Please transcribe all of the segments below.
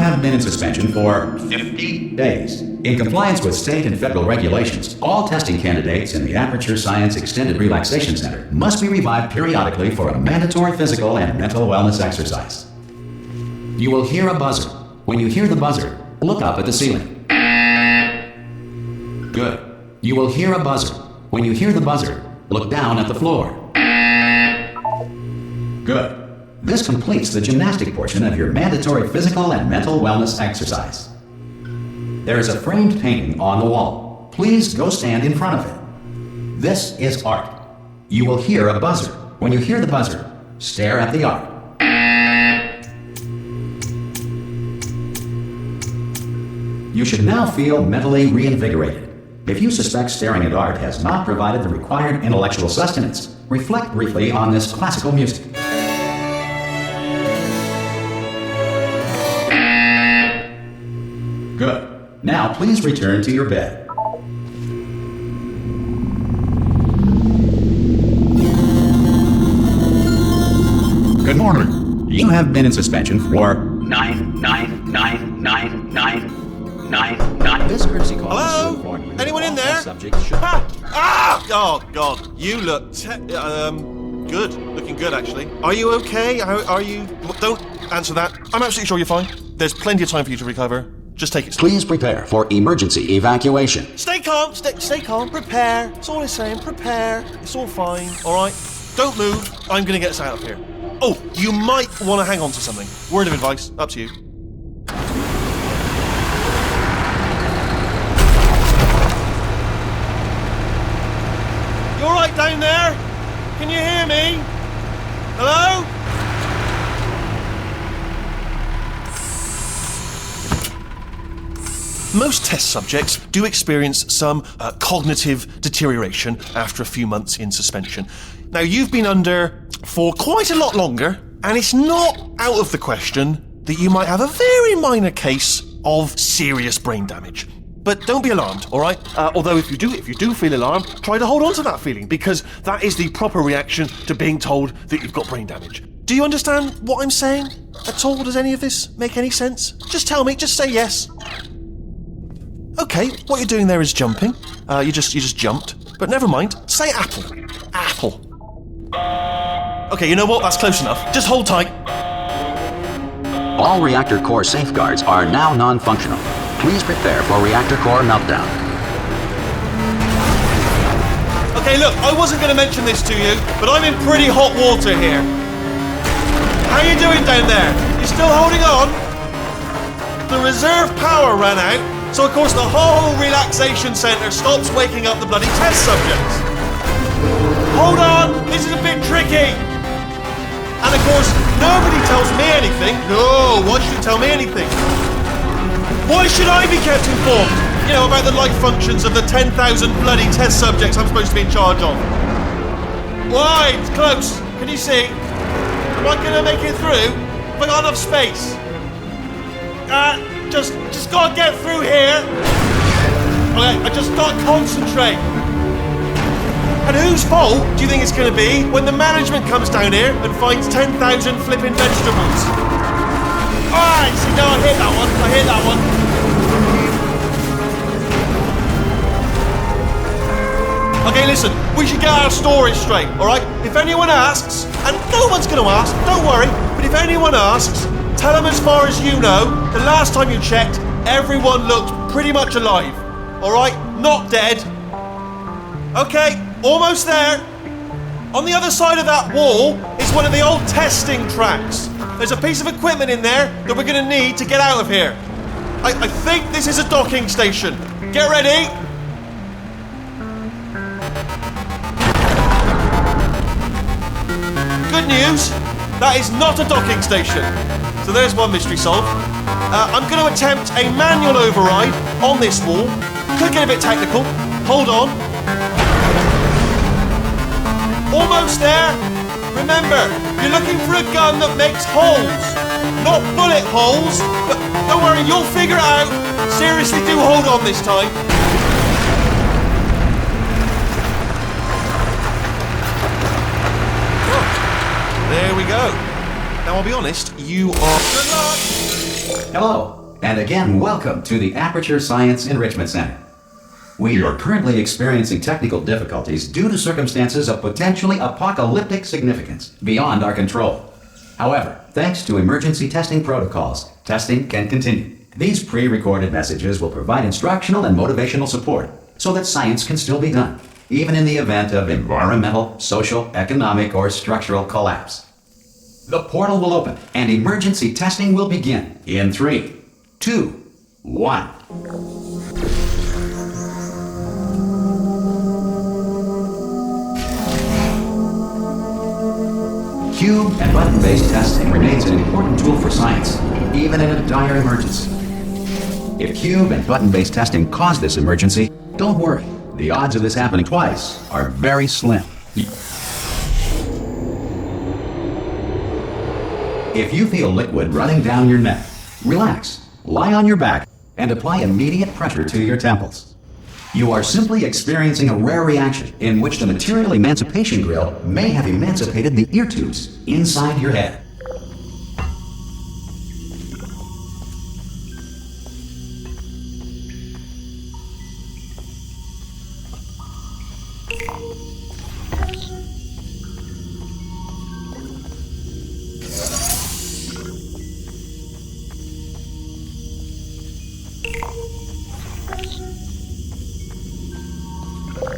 have been in suspension for 50 days. In compliance with state and federal regulations, all testing candidates in the Aperture Science Extended Relaxation Center must be revived periodically for a mandatory physical and mental wellness exercise. You will hear a buzzer. When you hear the buzzer, look up at the ceiling. Good. You will hear a buzzer. When you hear the buzzer, look down at the floor. Good. This completes the gymnastic portion of your mandatory physical and mental wellness exercise. There is a framed painting on the wall. Please go stand in front of it. This is art. You will hear a buzzer. When you hear the buzzer, stare at the art. You should now feel mentally reinvigorated. If you suspect staring at art has not provided the required intellectual sustenance, reflect briefly on this classical music. Good. Now please return to your bed. Good morning. You have been in suspension for 9999999. This courtesy call is to inform you. Anyone in there? Subjects should... Oh God, you look good. Looking good, actually. Are you okay? How are you? Don't answer that. I'm absolutely sure you're fine. There's plenty of time for you to recover. Just take it slow. Please prepare for emergency evacuation. Stay calm. Stay calm. Prepare. That's all I'm saying. Prepare. It's all fine. All right. Don't move. I'm gonna get us out of here. Oh, you might want to hang on to something. Word of advice. Up to you. You all right down there? Can you hear me? Hello? Most test subjects do experience some cognitive deterioration after a few months in suspension. Now, you've been under for quite a lot longer, and it's not out of the question that you might have a very minor case of serious brain damage. But don't be alarmed, all right? Although if you do feel alarmed, try to hold on to that feeling, because that is the proper reaction to being told that you've got brain damage. Do you understand what I'm saying at all? Does any of this make any sense? Just tell me, just say yes. Okay, what you're doing there is jumping. You just jumped. But never mind. Say apple. Apple. Okay, you know what? That's close enough. Just hold tight. All reactor core safeguards are now non-functional. Please prepare for reactor core meltdown. Okay, look, I wasn't going to mention this to you, but I'm in pretty hot water here. How you doing down there? You still holding on? The reserve power ran out. So, of course, the whole relaxation centre stops waking up the bloody test subjects. Hold on, this is a bit tricky. And, of course, nobody tells me anything. No, why should you tell me anything? Why should I be kept informed? You know, about the life functions of the 10,000 bloody test subjects I'm supposed to be in charge of. Why? It's close. Can you see? Am I going to make it through? Have I got enough space? Just gotta get through here. Okay, I just gotta concentrate. And whose fault do you think it's gonna be when the management comes down here and finds 10,000 flipping vegetables? Alright, see, no, I hit that one. Okay, listen, we should get our stories straight, alright? If anyone asks, and no one's gonna ask, don't worry, but if anyone asks, tell them as far as you know, the last time you checked, everyone looked pretty much alive. Alright? Not dead. Okay, almost there. On the other side of that wall is one of the old testing tracks. There's a piece of equipment in there that we're going to need to get out of here. I think this is a docking station. Get ready. Good news, that is not a docking station. So there's one mystery solved. I'm going to attempt a manual override on this wall. Could get a bit technical. Hold on. Almost there. Remember, you're looking for a gun that makes holes. Not bullet holes, but don't worry, you'll figure it out. Seriously, do hold on this time. There we go. Now, I'll be honest, you are... Good luck! Hello, and again, welcome to the Aperture Science Enrichment Center. We are currently experiencing technical difficulties due to circumstances of potentially apocalyptic significance beyond our control. However, thanks to emergency testing protocols, testing can continue. These pre-recorded messages will provide instructional and motivational support so that science can still be done, even in the event of environmental, social, economic, or structural collapse. The portal will open and emergency testing will begin in 3, 2, 1. Cube and button-based testing remains an important tool for science, even in a dire emergency. If cube and button-based testing caused this emergency, don't worry. The odds of this happening twice are very slim. If you feel liquid running down your neck, relax, lie on your back, and apply immediate pressure to your temples. You are simply experiencing a rare reaction in which the material emancipation grill may have emancipated the ear tubes inside your head.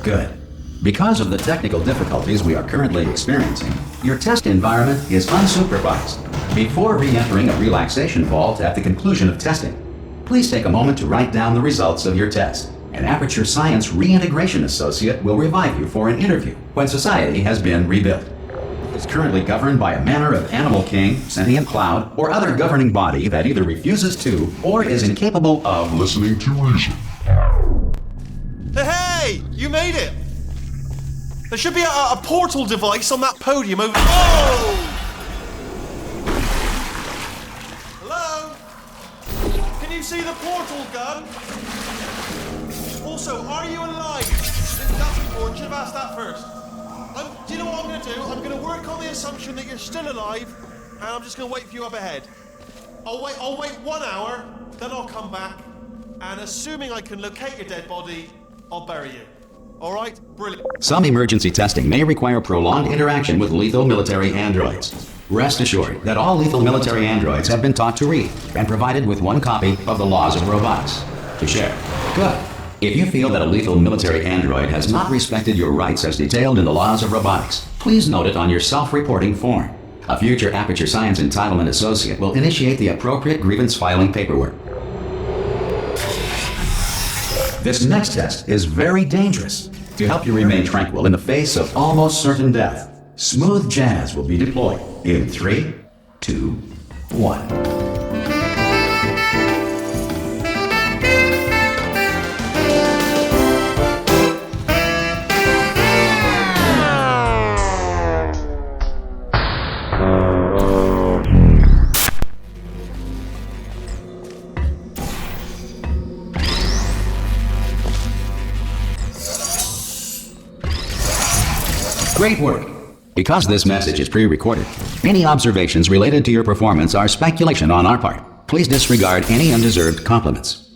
Good. Because of the technical difficulties we are currently experiencing, your test environment is unsupervised. Before re-entering a relaxation vault at the conclusion of testing, please take a moment to write down the results of your test. An Aperture Science Reintegration Associate will revive you for an interview when society has been rebuilt. It is currently governed by a manner of Animal King, Sentient Cloud, or other governing body that either refuses to or is incapable of listening to reason. Hey! You made it! There should be a portal device on that podium over... Oh! Hello? Can you see the portal gun? Also, are you alive? That's important. Should have asked that first. Do you know what I'm going to do? I'm going to work on the assumption that you're still alive, and I'm just going to wait for you up ahead. I'll wait 1 hour, then I'll come back, and assuming I can locate your dead body, I'll bury you. All right? Brilliant. Some emergency testing may require prolonged interaction with lethal military androids. Rest assured that all lethal military androids have been taught to read and provided with 1 copy of the Laws of Robotics to share. Good. If you feel that a lethal military android has not respected your rights as detailed in the Laws of Robotics, please note it on your self-reporting form. A future Aperture Science Entitlement Associate will initiate the appropriate grievance filing paperwork. This next test is very dangerous. To help you remain tranquil in the face of almost certain death, smooth jazz will be deployed in 3, 2, 1. Great work! Because this message is pre-recorded, any observations related to your performance are speculation on our part. Please disregard any undeserved compliments.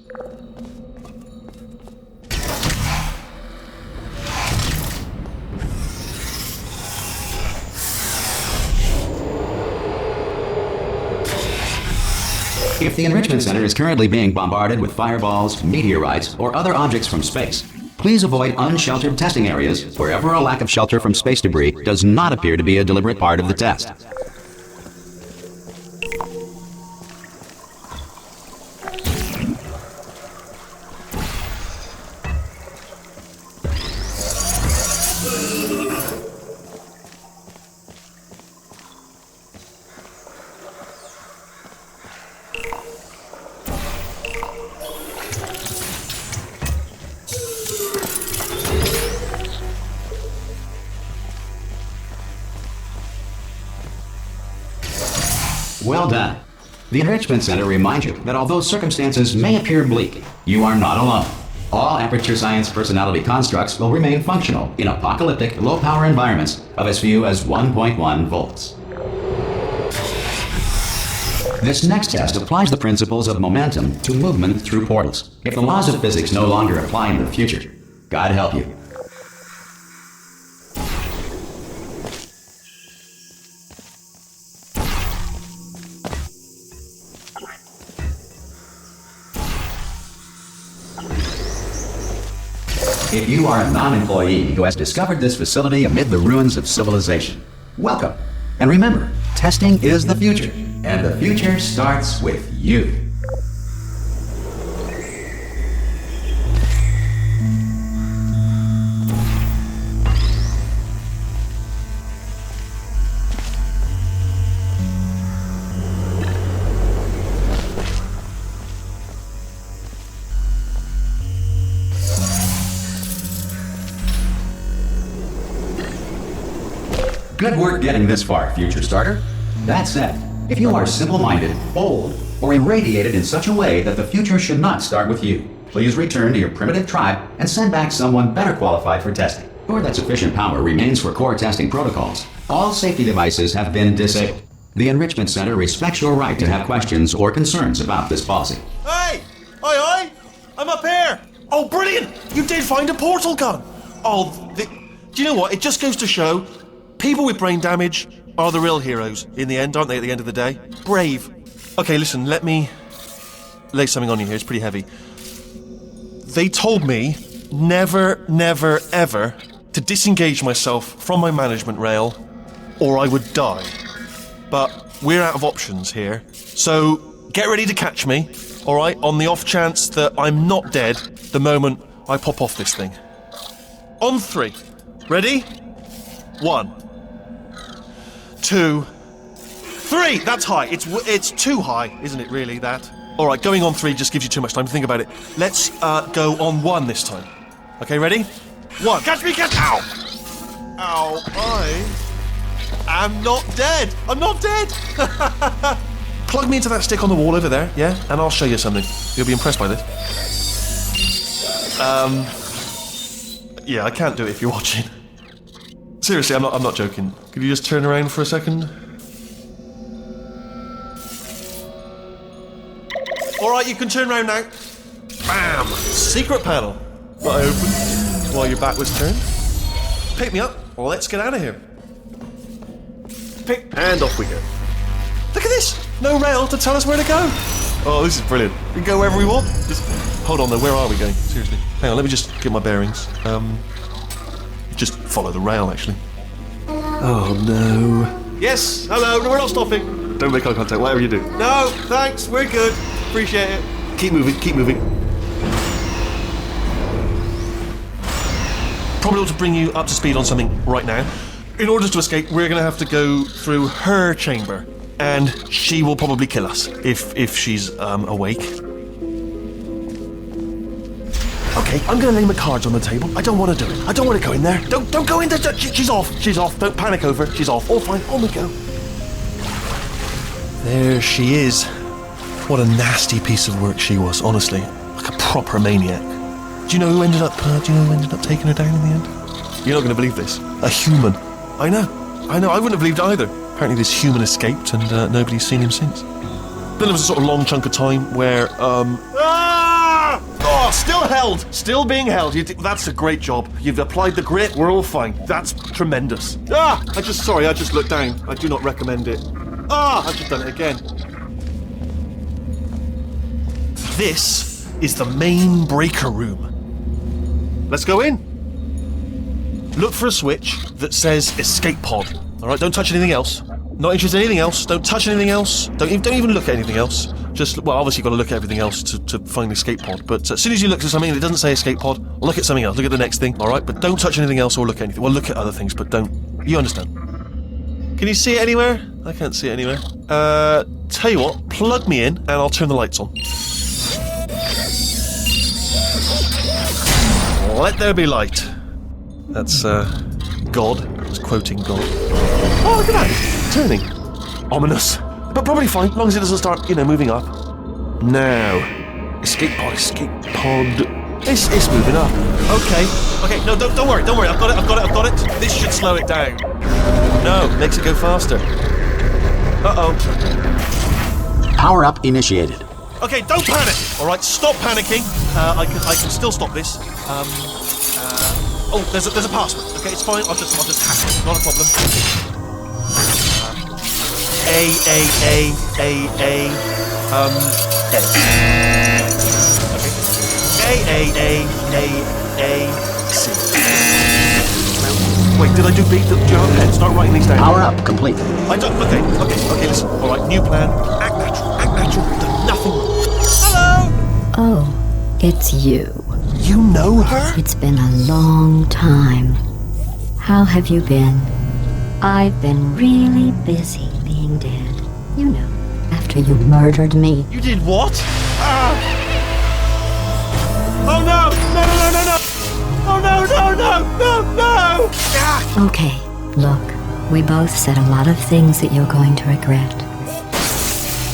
If the Enrichment Center is currently being bombarded with fireballs, meteorites, or other objects from space, please avoid unsheltered testing areas wherever a lack of shelter from space debris does not appear to be a deliberate part of the test. Well done. The Enrichment Center reminds you that although circumstances may appear bleak, you are not alone. All Aperture Science personality constructs will remain functional in apocalyptic, low-power environments of as few as 1.1 volts. This next test applies the principles of momentum to movement through portals. If the laws of physics no longer apply in the future, God help you. If you are a non-employee who has discovered this facility amid the ruins of civilization, welcome. And remember, testing is the future, and the future starts with you. Good work getting this far, future starter. That said, if you are simple-minded, bold, or irradiated in such a way that the future should not start with you, please return to your primitive tribe and send back someone better qualified for testing, or that sufficient power remains for core testing protocols. All safety devices have been disabled. The Enrichment Center respects your right to have questions or concerns about this policy. Hey! Oi! I'm up here! Oh, brilliant! You did find a portal gun! Do you know what? It just goes to show people with brain damage are the real heroes in the end, aren't they, at the end of the day? Brave. Okay, listen, let me lay something on you here. It's pretty heavy. They told me never, never, ever to disengage myself from my management rail or I would die. But we're out of options here. So get ready to catch me, all right, on the off chance that I'm not dead the moment I pop off this thing. On 3. Ready? 1, 2, 3. That's high. It's too high, isn't it? Really, that. All right, going on 3 just gives you too much time to think about it. Let's go on 1 this time. Okay, ready? 1. Catch me! Catch! Ow! Ow! I am not dead. I'm not dead. Plug me into that stick on the wall over there, yeah, and I'll show you something. You'll be impressed by this. Yeah, I can't do it if you're watching. Seriously, I'm not joking. Could you just turn around for a second? Alright, you can turn around now. Bam! Secret panel. That I opened while your back was turned. Pick me up. Let's get out of here. Pick, and off we go. Look at this! No rail to tell us where to go. Oh, this is brilliant. We can go wherever we want. Just hold on though, where are we going? Seriously. Hang on, let me just get my bearings. Just follow the rail, actually. Oh, no. Yes, hello, no, we're not stopping. Don't make eye contact, whatever you do. No, thanks, we're good. Appreciate it. Keep moving, keep moving. Probably ought to bring you up to speed on something right now. In order to escape, we're going to have to go through her chamber. And she will probably kill us, if she's awake. Okay, I'm gonna lay my cards on the table. I don't want to do it. I don't want to go in there. Don't go in there. She's off. She's off. Don't panic over. She's off. All fine. On we go. There she is. What a nasty piece of work she was, honestly. Like a proper maniac. Do you know who ended up taking her down in the end? You're not gonna believe this. A human. I know. I wouldn't have believed either. Apparently this human escaped and nobody's seen him since. Then there was a sort of long chunk of time where, Oh, still held! Still being held. That's a great job. You've applied the grit, we're all fine. That's tremendous. I just looked down. I do not recommend it. I've just done it again. This is the main breaker room. Let's go in. Look for a switch that says escape pod. Alright, don't touch anything else. Not interested in anything else. Don't touch anything else. Don't even look at anything else. Just, well, obviously you've got to look at everything else to find the escape pod. But as soon as you look at something and it doesn't say escape pod, look at something else. Look at the next thing, alright? But don't touch anything else or look at anything. Well, look at other things, but don't. You understand? Can you see it anywhere? I can't see it anywhere. Tell you what, plug me in and I'll turn the lights on. Let there be light. That's, God. I was quoting God. Oh, look at that! Turning. Ominous. But probably fine, as long as it doesn't start, moving up. Now. Escape pod. It's moving up. Okay, no, don't worry. I've got it. This should slow it down. No, makes it go faster. Uh-oh. Power-up initiated. Okay, don't panic. All right, stop panicking. I can still stop this. Oh, there's a password. Okay, it's fine. I'll just hack it. Not a problem. A. Okay. C. Wait, did I do B? Do you have a pen? Start writing these down. Power-up complete. I don't. Okay. Listen. All right, new plan. Act natural. Do nothing. Hello. Oh, it's you. You know her? It's been a long time. How have you been? I've been really busy being dead. You know, after you murdered me. You did what? Oh no! No! Oh no! Ah! Okay, look, we both said a lot of things that you're going to regret.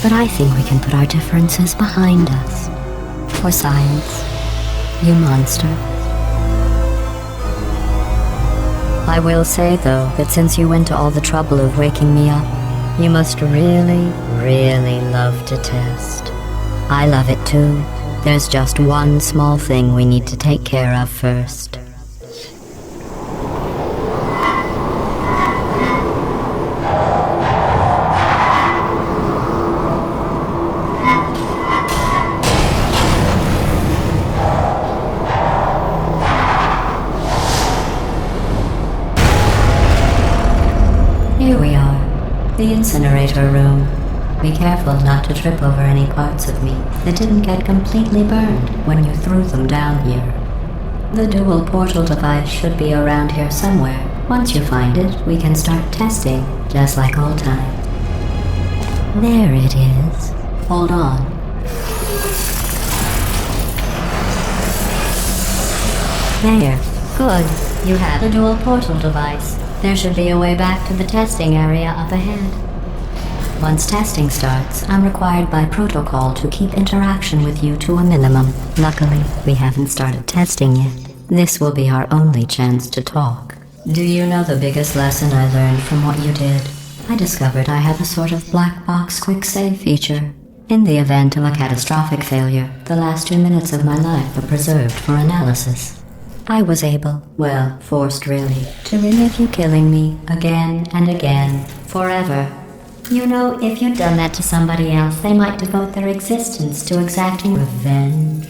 But I think we can put our differences behind us. For science, you monster. I will say, though, that since you went to all the trouble of waking me up, you must really, really love to test. I love it too. There's just one small thing we need to take care of first. Here we are, the incinerator room. Be careful not to trip over any parts of me that didn't get completely burned when you threw them down here. The dual portal device should be around here somewhere. Once you find it, we can start testing, just like old times. There it is. Hold on. There. Good. You have the dual portal device. There should be a way back to the testing area up ahead. Once testing starts, I'm required by protocol to keep interaction with you to a minimum. Luckily, we haven't started testing yet. This will be our only chance to talk. Do you know the biggest lesson I learned from what you did? I discovered I have a sort of black box quick save feature. In the event of a catastrophic failure, the last 2 minutes of my life are preserved for analysis. I was able, well, forced really, to relive you killing me again and again, forever. You know, if you'd done that to somebody else, they might devote their existence to exacting revenge.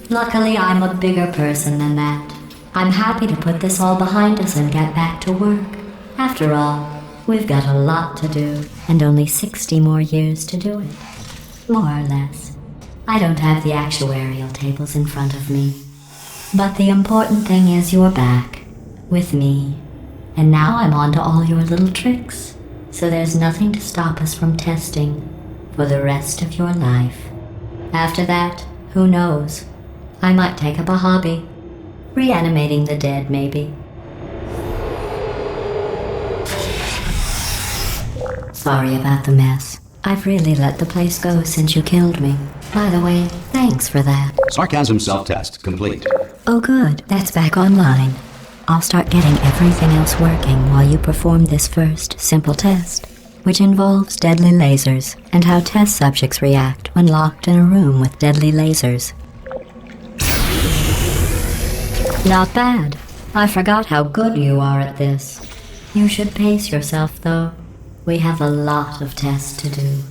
Luckily, I'm a bigger person than that. I'm happy to put this all behind us and get back to work. After all, we've got a lot to do, and only 60 more years to do it. More or less. I don't have the actuarial tables in front of me. But the important thing is you're back, with me. And now I'm on to all your little tricks. So there's nothing to stop us from testing for the rest of your life. After that, who knows? I might take up a hobby. Reanimating the dead, maybe. Sorry about the mess. I've really let the place go since you killed me. By the way, thanks for that. Sarcasm self-test complete. Oh good, that's back online. I'll start getting everything else working while you perform this first, simple test, which involves deadly lasers and how test subjects react when locked in a room with deadly lasers. Not bad. I forgot how good you are at this. You should pace yourself, though. We have a lot of tests to do.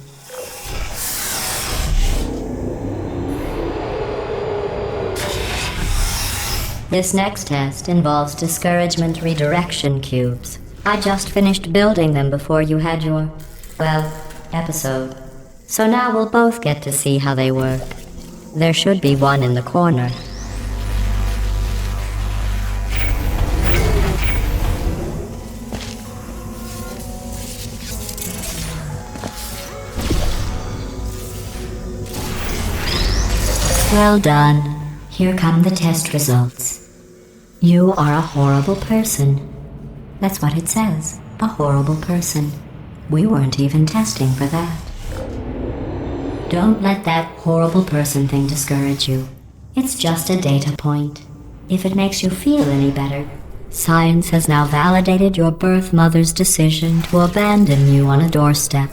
This next test involves discouragement redirection cubes. I just finished building them before you had your, well, episode. So now we'll both get to see how they work. There should be one in the corner. Well done. Here come the test results. You are a horrible person. That's what it says. A horrible person. We weren't even testing for that. Don't let that horrible person thing discourage you. It's just a data point. If it makes you feel any better, science has now validated your birth mother's decision to abandon you on a doorstep.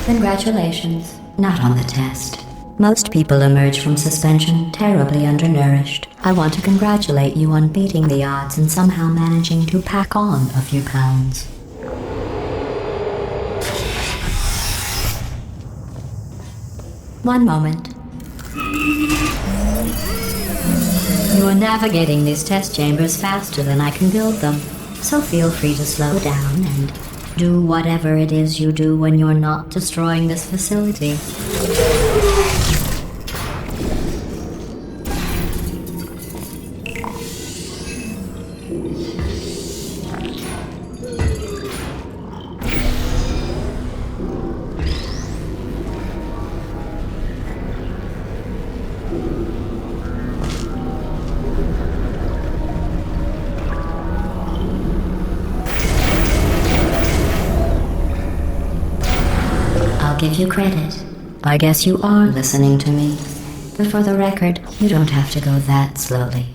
Congratulations. Not on the test. Most people emerge from suspension terribly undernourished. I want to congratulate you on beating the odds and somehow managing to pack on a few pounds. One moment. You are navigating these test chambers faster than I can build them, so feel free to slow down and do whatever it is you do when you're not destroying this facility. Give you credit. I guess you are listening to me. But for the record, you don't have to go that slowly.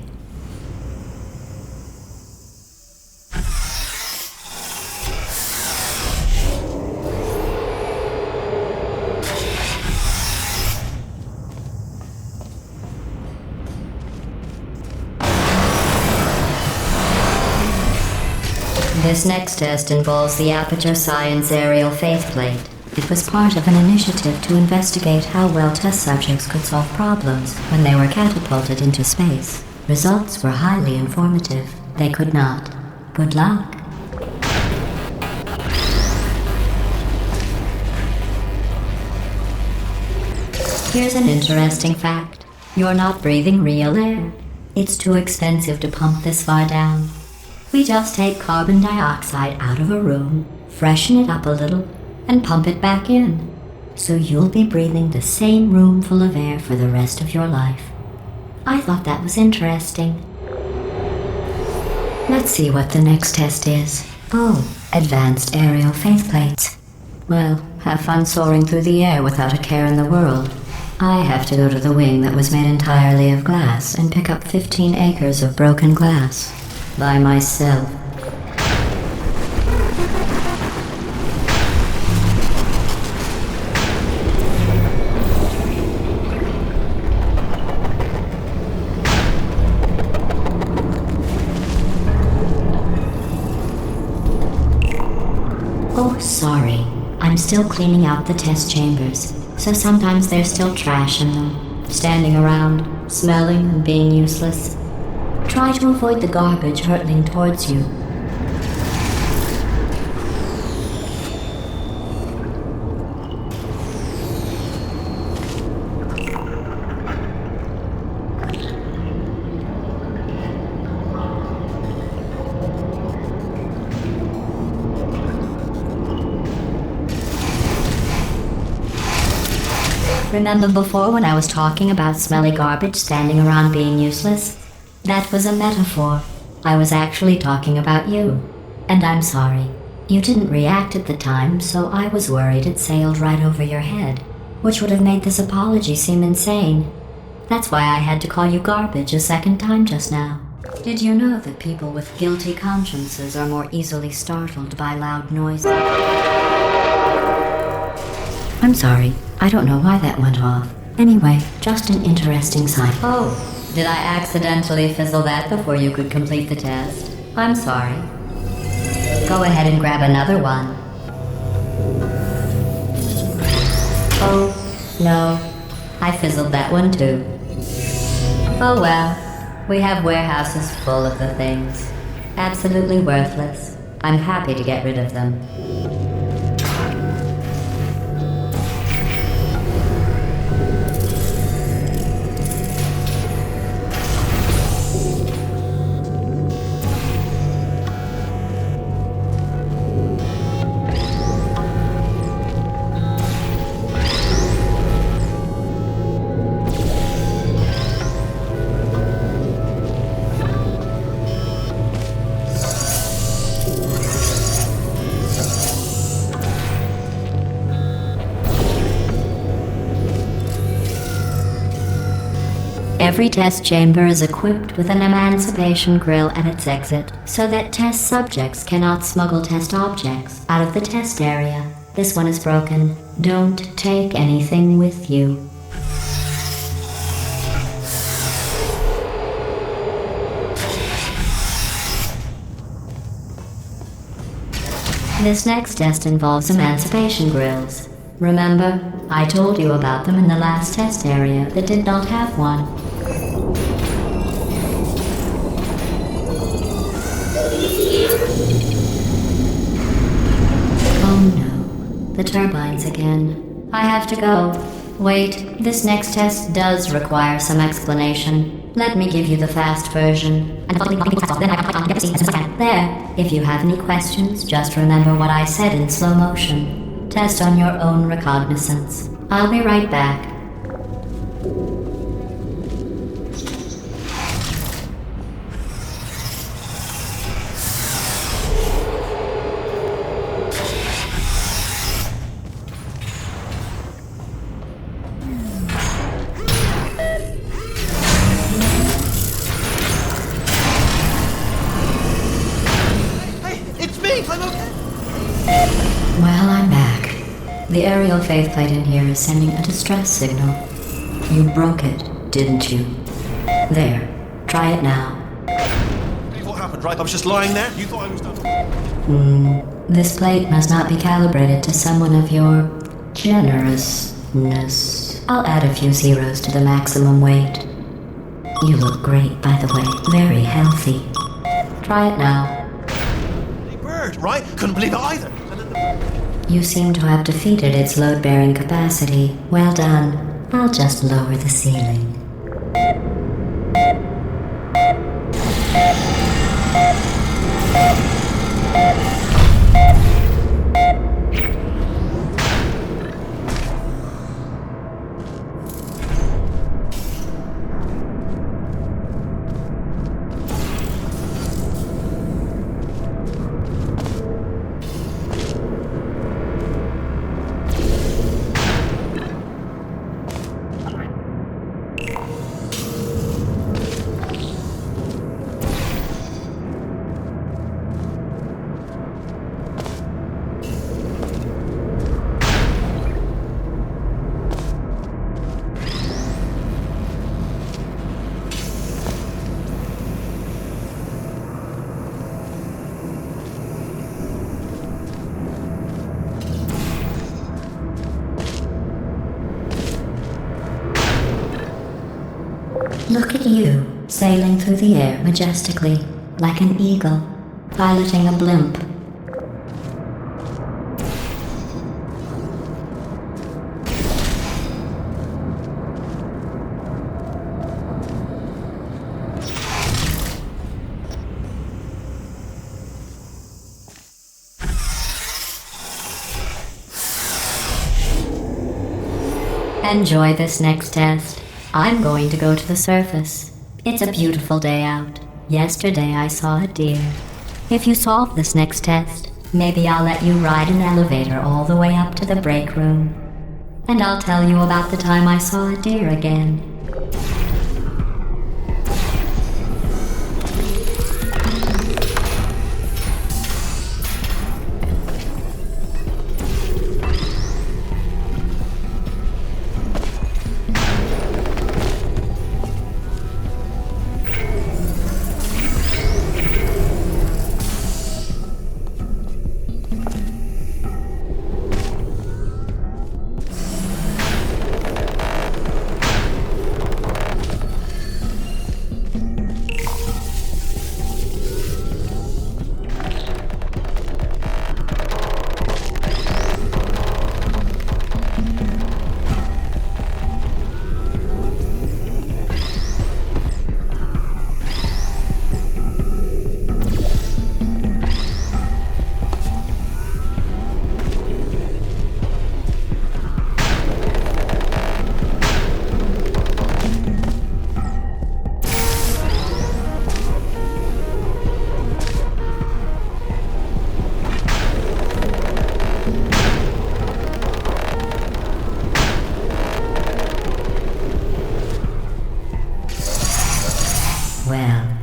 This next test involves the Aperture Science Aerial Faceplate. It was part of an initiative to investigate how well test subjects could solve problems when they were catapulted into space. Results were highly informative. They could not. Good luck. Here's an interesting fact. You're not breathing real air. It's too expensive to pump this far down. We just take carbon dioxide out of a room, freshen it up a little, and pump it back in. So you'll be breathing the same room full of air for the rest of your life. I thought that was interesting. Let's see what the next test is. Oh, advanced aerial faceplates. Well, have fun soaring through the air without a care in the world. I have to go to the wing that was made entirely of glass and pick up 15 acres of broken glass. By myself. Oh, sorry. I'm still cleaning out the test chambers, so sometimes there's still trash in them, standing around, smelling and being useless. Try to avoid the garbage hurtling towards you. Remember before when I was talking about smelly garbage standing around being useless? That was a metaphor. I was actually talking about you. And I'm sorry. You didn't react at the time, so I was worried it sailed right over your head, which would have made this apology seem insane. That's why I had to call you garbage a second time just now. Did you know that people with guilty consciences are more easily startled by loud noises? I'm sorry. I don't know why that went off. Anyway, just an interesting sign. Oh, did I accidentally fizzle that before you could complete the test? I'm sorry. Go ahead and grab another one. Oh, no. I fizzled that one too. Oh well. We have warehouses full of the things. Absolutely worthless. I'm happy to get rid of them. Every test chamber is equipped with an emancipation grill at its exit, so that test subjects cannot smuggle test objects out of the test area. This one is broken. Don't take anything with you. This next test involves emancipation grills. Remember, I told you about them in the last test area that did not have one. Oh no, the turbines again. I have to go. Wait, this next test does require some explanation. Let me give you the fast version. There, if you have any questions, just remember what I said in slow motion. Test on your own recognizance. I'll be right back. Well, I'm back. The aerial faceplate in here is sending a distress signal. You broke it, didn't you? There. Try it now. What happened, right? I was just lying there. You thought I was done. This plate must not be calibrated to someone of your generousness. I'll add a few zeros to the maximum weight. You look great, by the way. Very healthy. Try it now. Bird, right? Couldn't believe it either. You seem to have defeated its load-bearing capacity. Well done. I'll just lower the ceiling. Look at you, sailing through the air majestically, like an eagle, piloting a blimp. Enjoy this next test. I'm going to go to the surface. It's a beautiful day out. Yesterday I saw a deer. If you solve this next test, maybe I'll let you ride an elevator all the way up to the break room. And I'll tell you about the time I saw a deer again.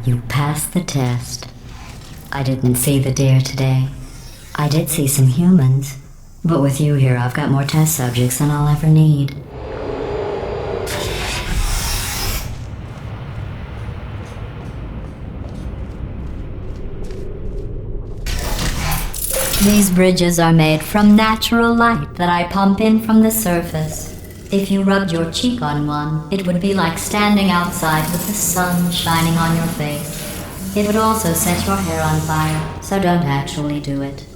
You passed the test. I didn't see the deer today. I did see some humans. But with you here, I've got more test subjects than I'll ever need. These bridges are made from natural light that I pump in from the surface. If you rubbed your cheek on one, it would be like standing outside with the sun shining on your face. It would also set your hair on fire, so don't actually do it.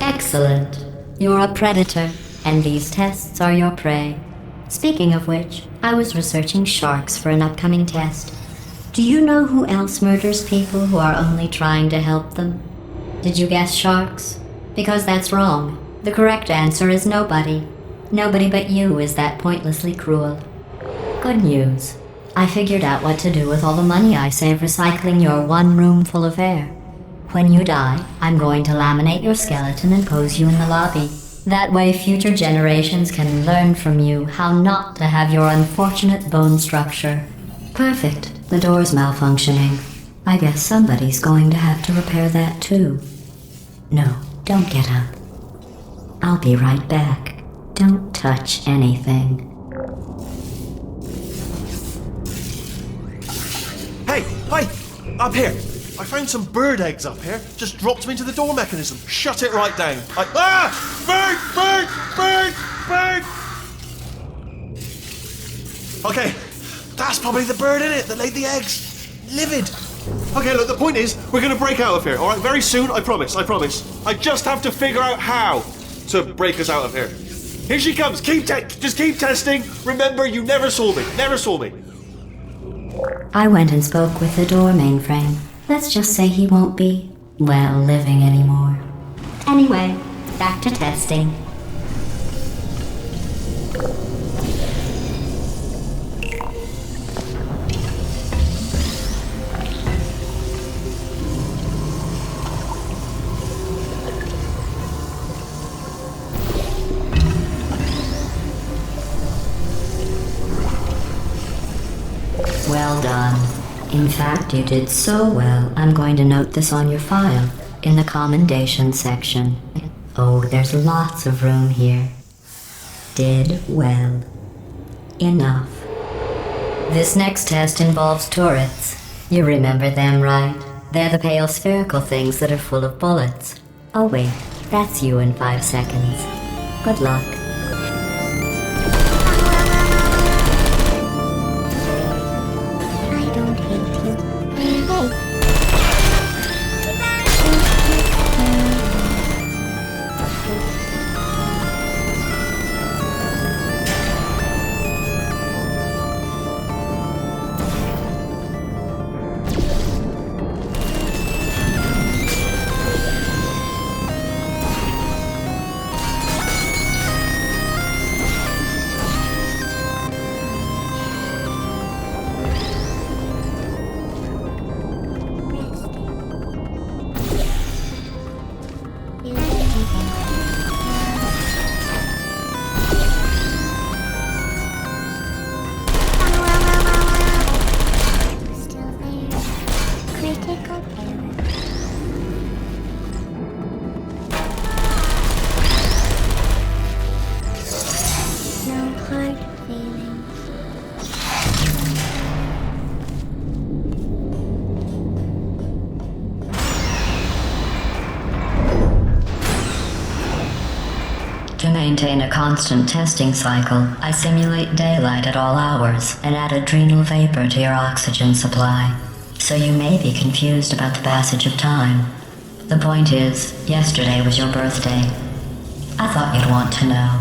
Excellent. You're a predator, and these tests are your prey. Speaking of which, I was researching sharks for an upcoming test. Do you know who else murders people who are only trying to help them? Did you guess sharks? Because that's wrong. The correct answer is nobody. Nobody but you is that pointlessly cruel. Good news. I figured out what to do with all the money I save recycling your one room full of air. When you die, I'm going to laminate your skeleton and pose you in the lobby. That way future generations can learn from you how not to have your unfortunate bone structure. Perfect. The door's malfunctioning. I guess somebody's going to have to repair that too. No, don't get up. I'll be right back. Don't touch anything. Hey, up here. I found some bird eggs up here. Just dropped them into the door mechanism. Shut it right down. Bird! Okay, that's probably the bird in it that laid the eggs. Livid. Okay, look, the point is, we're gonna break out of here, alright? Very soon, I promise. I just have to figure out how to break us out of here. Here she comes. Just keep testing. Remember, you never saw me. I went and spoke with the door mainframe. Let's just say he won't be, well, living anymore. Anyway, back to testing. Well done. In fact, you did so well, I'm going to note this on your file, in the commendation section. Oh, there's lots of room here. Did well. Enough. This next test involves turrets. You remember them, right? They're the pale spherical things that are full of bullets. Oh wait, that's you in 5 seconds. Good luck. To maintain a constant testing cycle, I simulate daylight at all hours and add adrenal vapor to your oxygen supply. So you may be confused about the passage of time. The point is, yesterday was your birthday. I thought you'd want to know.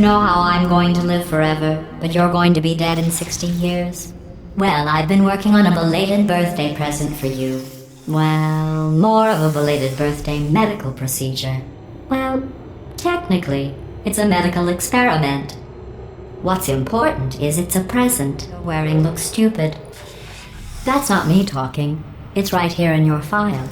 know how I'm going to live forever, but you're going to be dead in 60 years? Well, I've been working on a belated birthday present for you. Well, more of a belated birthday medical procedure. Well, technically, it's a medical experiment. What's important is it's a present. Wearing looks stupid. That's not me talking. It's right here in your file.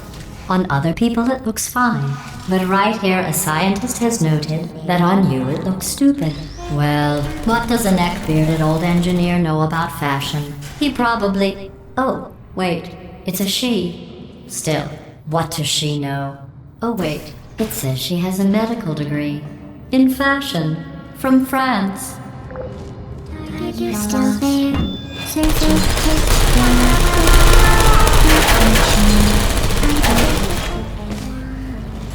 On other people it looks fine, but right here a scientist has noted that on you it looks stupid. Well, what does a neck-bearded old engineer know about fashion? He probably... Oh, wait, it's a she. Still, what does she know? Oh wait, it says she has a medical degree. In fashion. From France. Are you still there?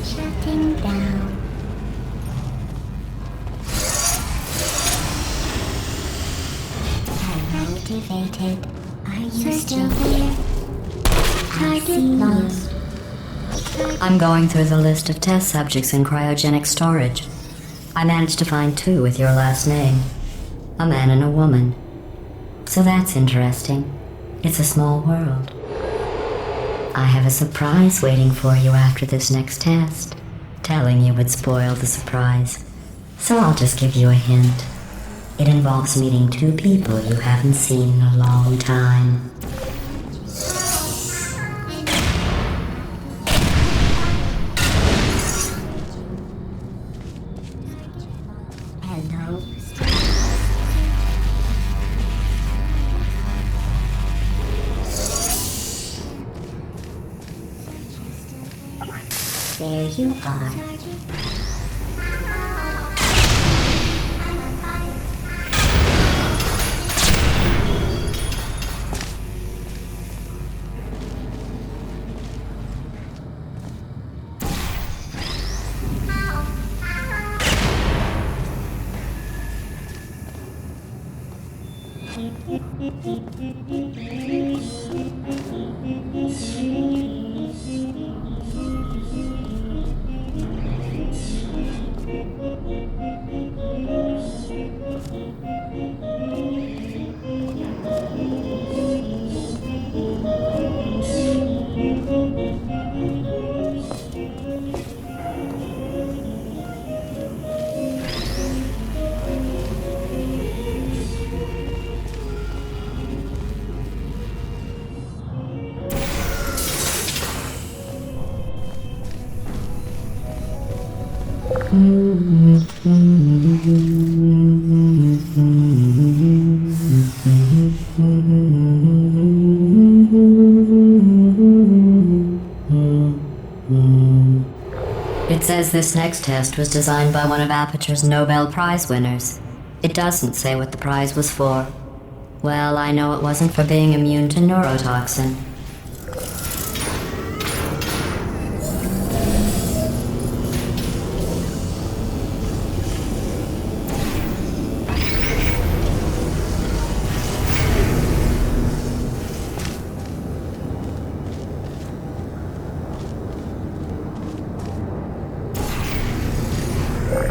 Shutting down. Activated. Are you still there? Target lost. I'm going through the list of test subjects in cryogenic storage. I managed to find 2 with your last name. A man and a woman. So that's interesting. It's a small world. I have a surprise waiting for you after this next test. Telling you would spoil the surprise. So I'll just give you a hint. It involves meeting 2 people you haven't seen in a long time. Hello. There you are. It says this next test was designed by one of Aperture's Nobel Prize winners. It doesn't say what the prize was for. Well, I know it wasn't for being immune to neurotoxin.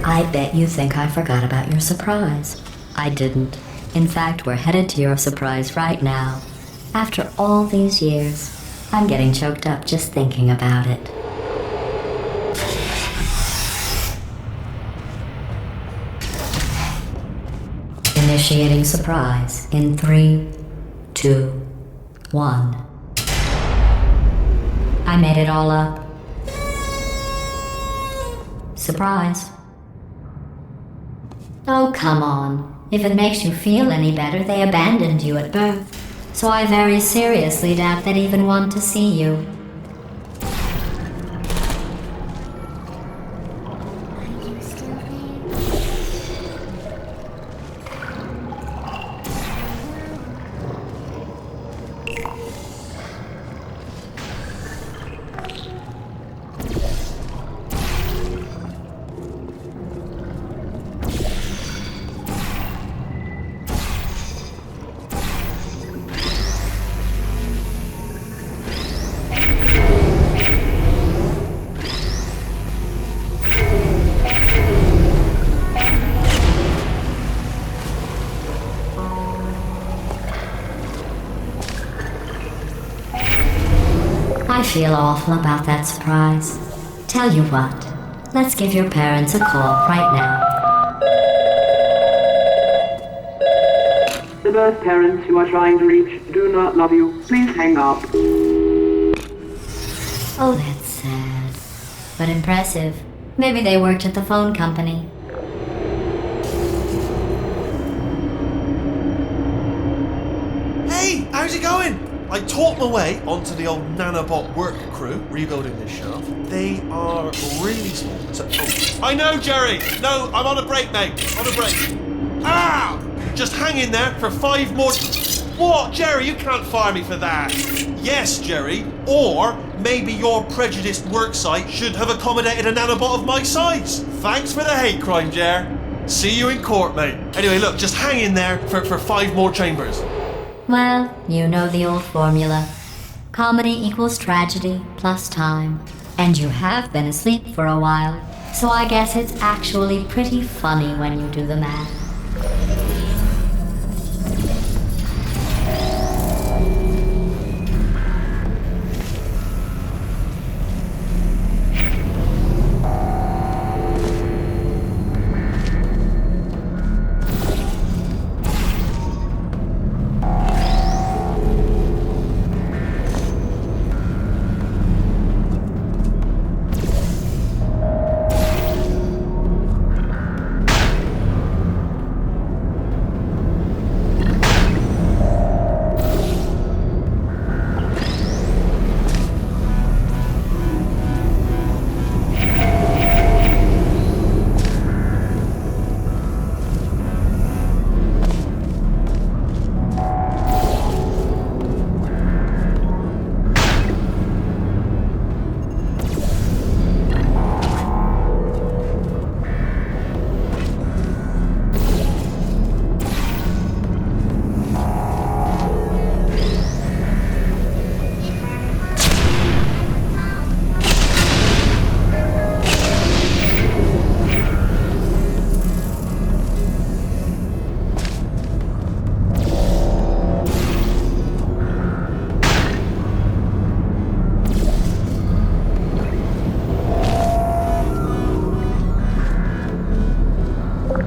I bet you think I forgot about your surprise. I didn't. In fact, we're headed to your surprise right now. After all these years, I'm getting choked up just thinking about it. Initiating surprise in 3, 2, 1. I made it all up. Surprise. Oh, come on. If it makes you feel any better, they abandoned you at birth. So I very seriously doubt they'd even want to see you. Are you still there? I feel awful about that surprise. Tell you what, let's give your parents a call right now. The birth parents you are trying to reach do not love you. Please hang up. Oh, that's sad. But impressive. Maybe they worked at the phone company. Hey, how's it going? I talked my way onto the old nanobot work crew rebuilding this shaft. They are really small. So, I know, Jerry! No, I'm on a break, mate. On a break. Ah! Just hang in there for 5 more... What? Jerry, you can't fire me for that. Yes, Jerry. Or maybe your prejudiced work site should have accommodated a nanobot of my size. Thanks for the hate crime, Jer. See you in court, mate. Anyway, look, just hang in there for 5 more chambers. Well, you know the old formula. Comedy equals tragedy plus time. And you have been asleep for a while, so I guess it's actually pretty funny when you do the math.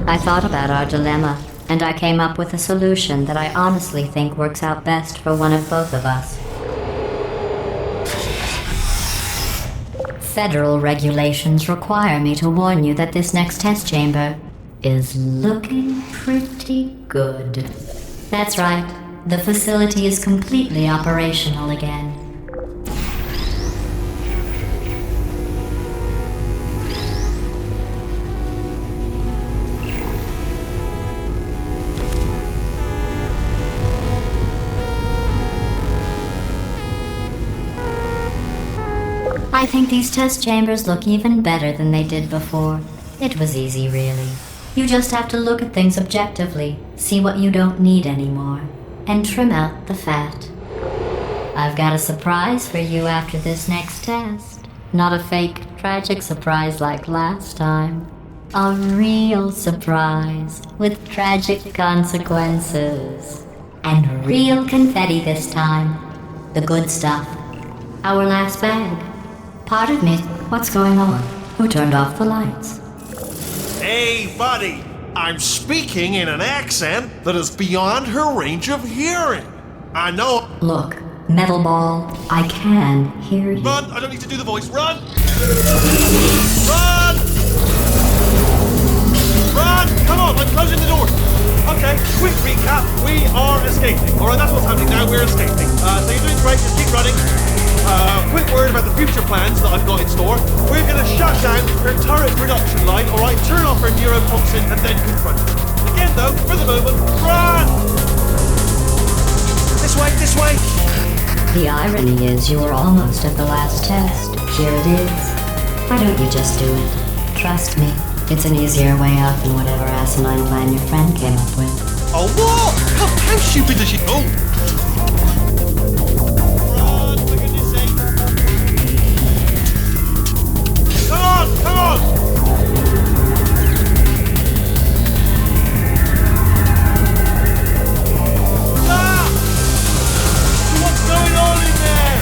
I thought about our dilemma, and I came up with a solution that I honestly think works out best for one of both of us. Federal regulations require me to warn you that this next test chamber is looking pretty good. That's right, the facility is completely operational again. I think these test chambers look even better than they did before. It was easy, really. You just have to look at things objectively, see what you don't need anymore, and trim out the fat. I've got a surprise for you after this next test. Not a fake, tragic surprise like last time. A real surprise with tragic consequences. And real confetti this time. The good stuff. Our last bag. Pardon me, what's going on? Who turned off the lights? Hey, buddy! I'm speaking in an accent that is beyond her range of hearing. I know. Look, Metal Ball, I can hear you. Run! I don't need to do the voice. Run! Run! Run! Come on, I'm closing the door. Okay, quick recap. We are escaping. Alright, that's what's happening now. We're escaping. So you're doing great. Just keep running. Quick word about the future plans that I've got in store. We're going to shut down her turret production line, alright? Turn off her neurotoxin and then confront her. Again, though, for the moment, run! This way, this way! The irony is you were almost at the last test. Here it is. Why don't you just do it? Trust me, it's an easier way out than whatever asinine plan your friend came up with. Oh, what? How stupid is she? Oh! Run, for goodness sake! Come on, come on! Ah! What's going on in there?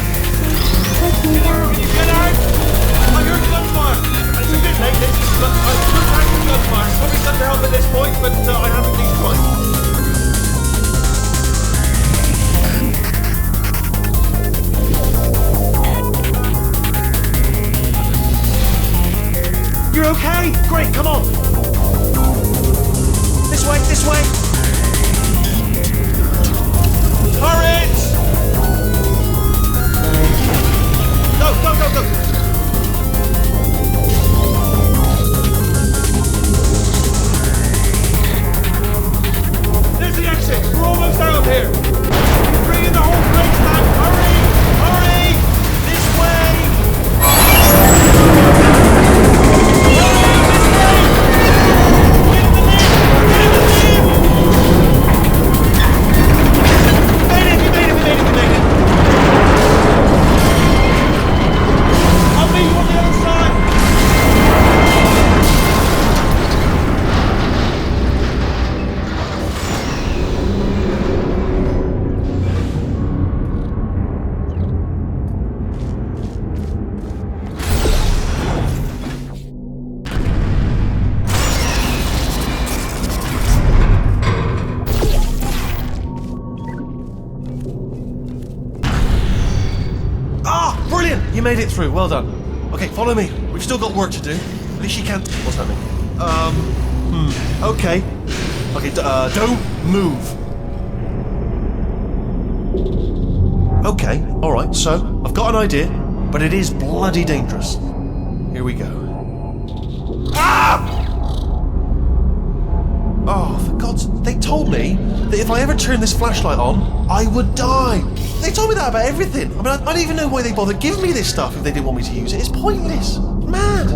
made it through. Well done. Okay, follow me. We've still got work to do. At least she can't... What's happening? Okay. Okay, don't move. Okay, alright, so I've got an idea, but it is bloody dangerous. Here we go. Ah! Oh, for God's... They told me that if I ever turned this flashlight on, I would die. They told me that about everything. I mean, I don't even know why they bothered giving me this stuff if they didn't want me to use it. It's pointless. Mad.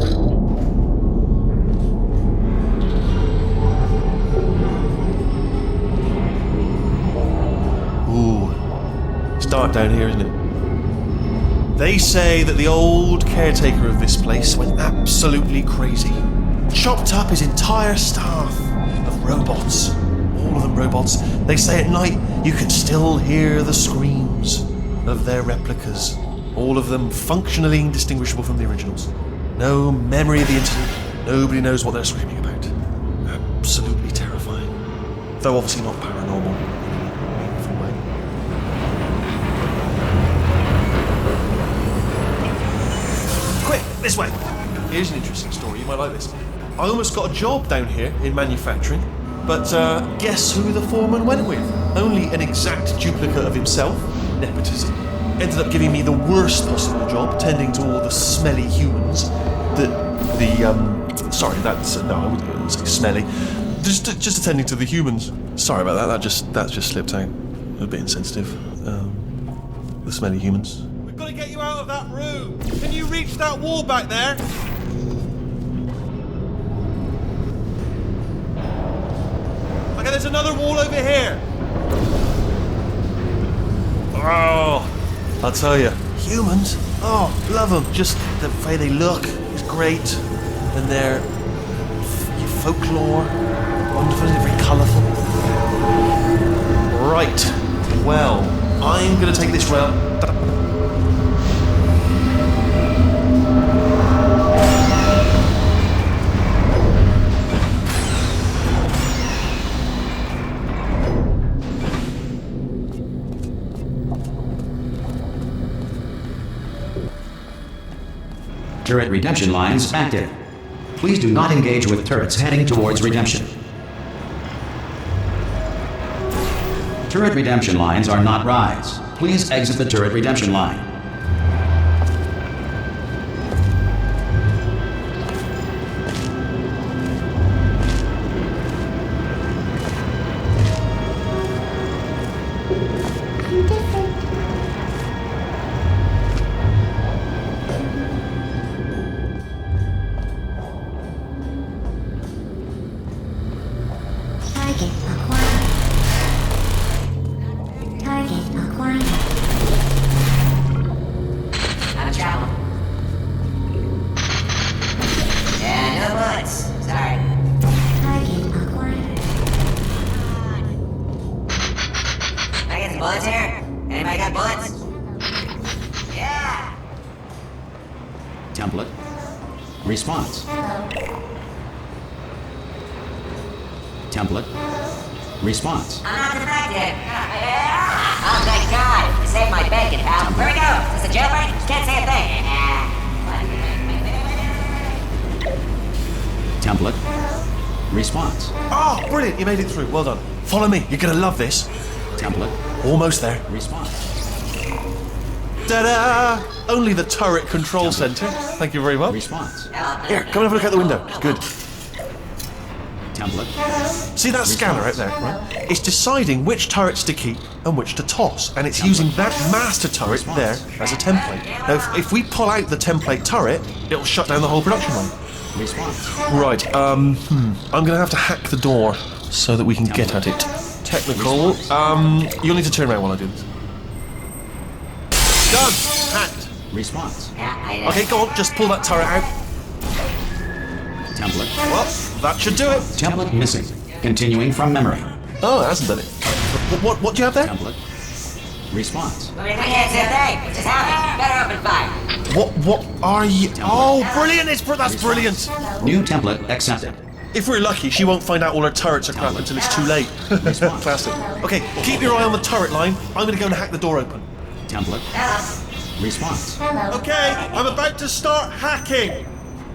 Ooh. It's dark down here, isn't it? They say that the old caretaker of this place went absolutely crazy. Chopped up his entire staff of robots. All of them robots. They say at night you can still hear the screams of their replicas. All of them functionally indistinguishable from the originals. No memory of the incident. Nobody knows what they're screaming about. Absolutely terrifying. Though obviously not paranormal in any meaningful way. Quick, this way. Here's an interesting story. You might like this. I almost got a job down here in manufacturing. But guess who the foreman went with? Only an exact duplicate of himself, nepotism. Ended up giving me the worst possible job, tending to all the smelly humans. Sorry, that's no, I wouldn't say smelly. Just attending to the humans. Sorry about that. That just slipped out. A bit insensitive. The smelly humans. We've got to get you out of that room. Can you reach that wall back there? Okay, there's another wall over here. Oh, I'll tell you, humans. Oh, love them. Just the way they look is great, and their folklore, wonderful, they're very colourful. Right. Well, I'm going to take this route. Turret redemption lines active. Please do not engage with turrets heading towards redemption. Turret redemption lines are not rides. Please exit the turret redemption line. Target acquired. Target acquired. Out of trouble. Yeah, no bullets. Sorry. Target acquired. I get some bullets here? Anybody got bullets? Yeah. Template. Response. Template. Response. I'm not defective. Oh, thank God. You saved my bacon, pal. Where we go? Is this a jailbreak? Can't say a thing. Template. Response. Oh, brilliant. You made it through. Well done. Follow me. You're going to love this. Template. Almost there. Response. Ta-da! Only the turret control center. Thank you very much. Response. Here, come and have a look out the window. Good. Template. See that scanner out there, right? It's deciding which turrets to keep and which to toss, and it's using that master turret there as a template. Now, if we pull out the template turret, it'll shut down the whole production line. Response. Right, I'm gonna have to hack the door so that we can get at it. Technical. You'll need to turn around while I do this. Done! Hacked. Response. Okay, go on, just pull that turret out. Template. Well, that should do it. Template missing. Continuing from memory. Oh, it hasn't done it. What do you have there? Template. Response. I can't say a thing. It just happened. Better open fire. What are you? Oh, brilliant! That's brilliant. New template accepted. If we're lucky, she won't find out all her turrets are crap until it's too late. Classic. Okay, keep your eye on the turret line. I'm gonna go and hack the door open. Template. Response. Hello. Okay, I'm about to start hacking.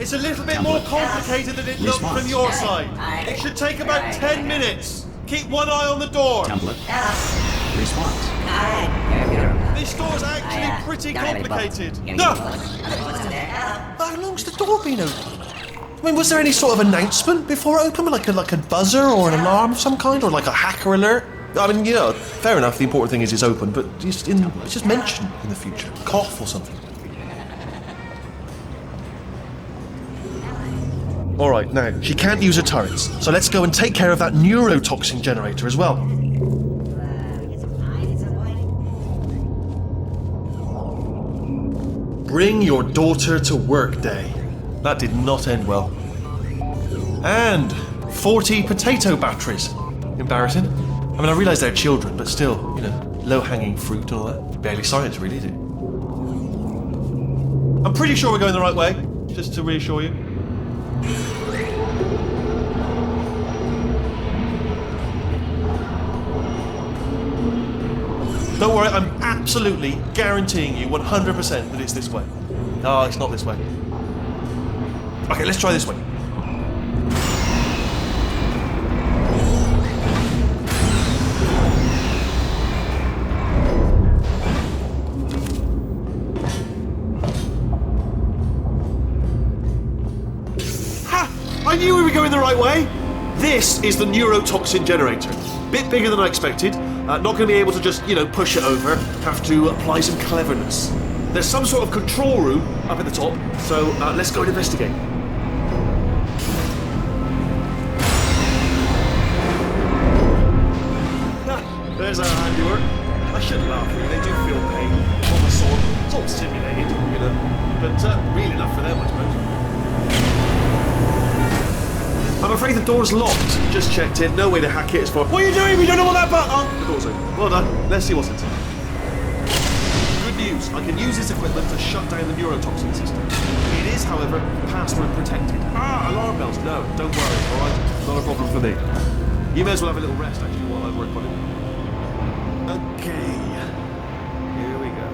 It's a little bit more complicated than it looked Response. from your side. It should take about 10 minutes. Keep one eye on the door. Template. Response. This door's actually pretty complicated. No! How long's the door been open? I mean, was there any sort of announcement before it opened? Like a buzzer or an alarm of some kind? Or like a hacker alert? I mean, you know, fair enough, the important thing is it's open, but it's just mentioned in the future. Cough or something. Alright, now, she can't use her turrets, so let's go and take care of that neurotoxin generator as well. Bring your daughter to work day. That did not end well. And 40 potato batteries. Embarrassing. I mean, I realise they're children, but still, you know, low-hanging fruit and all that. Barely science, really, is it? I'm pretty sure we're going the right way, just to reassure you. Don't worry, I'm absolutely guaranteeing you 100% that it's this way. No, it's not this way. Okay, let's try this way. Ha! I knew we were going the right way! This is the neurotoxin generator. Bit bigger than I expected. Not going to be able to just, you know, push it over. Have to apply some cleverness. There's some sort of control room up at the top, so let's go and investigate. There's our handiwork. I shouldn't laugh, really. They do feel pain on the sword. It's all simulated, you know. But real enough for them, I suppose. I'm afraid the door's locked. Just checked it. No way to hack it as far. What are you doing? We don't know what that button. Oh, the door's open. Well done. Let's see what's inside. Good news. I can use this equipment to shut down the neurotoxin system. It is, however, password protected. Alarm bells. No, don't worry. All right, not a problem for me. You may as well have a little rest actually while I work on it. Okay. Here we go.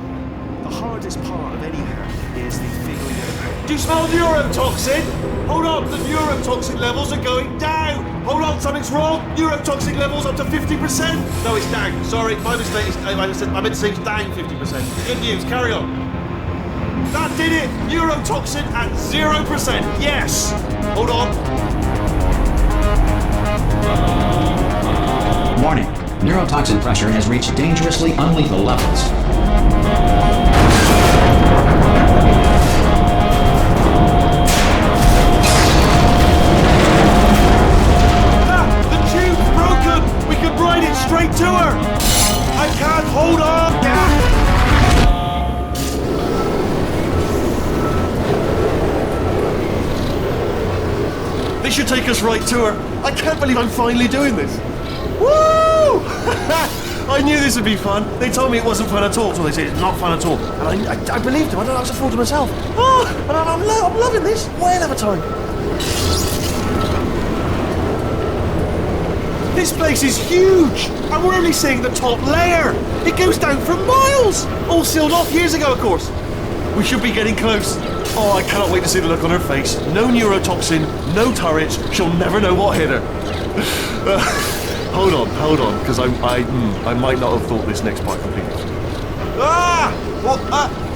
The hardest part of any hack is the figuring out. Do you smell neurotoxin? Hold on, the neurotoxin levels are going down. Hold on, something's wrong. Neurotoxin levels up to 50%. No, it's down. Sorry, my mistake. I meant to say it's down 50%. Good news. Carry on. That did it. Neurotoxin at 0%. Yes. Hold on. Warning. Neurotoxin pressure has reached dangerously unlethal levels. The tube's broken. We can ride it straight to her. I can't hold on. This should take us right to her. I can't believe I'm finally doing this. Woo! I knew this would be fun. They told me it wasn't fun at all, so they said it's not fun at all. And I believed them. I don't know how to fool to myself. Oh, and I'm loving this. Whale of a time. This place is huge, and we're only seeing the top layer. It goes down for miles. All sealed off years ago, of course. We should be getting close. Oh, I cannot wait to see the look on her face. No neurotoxin, no turrets. She'll never know what hit her. Hold on, because I might not have thought this next part completely.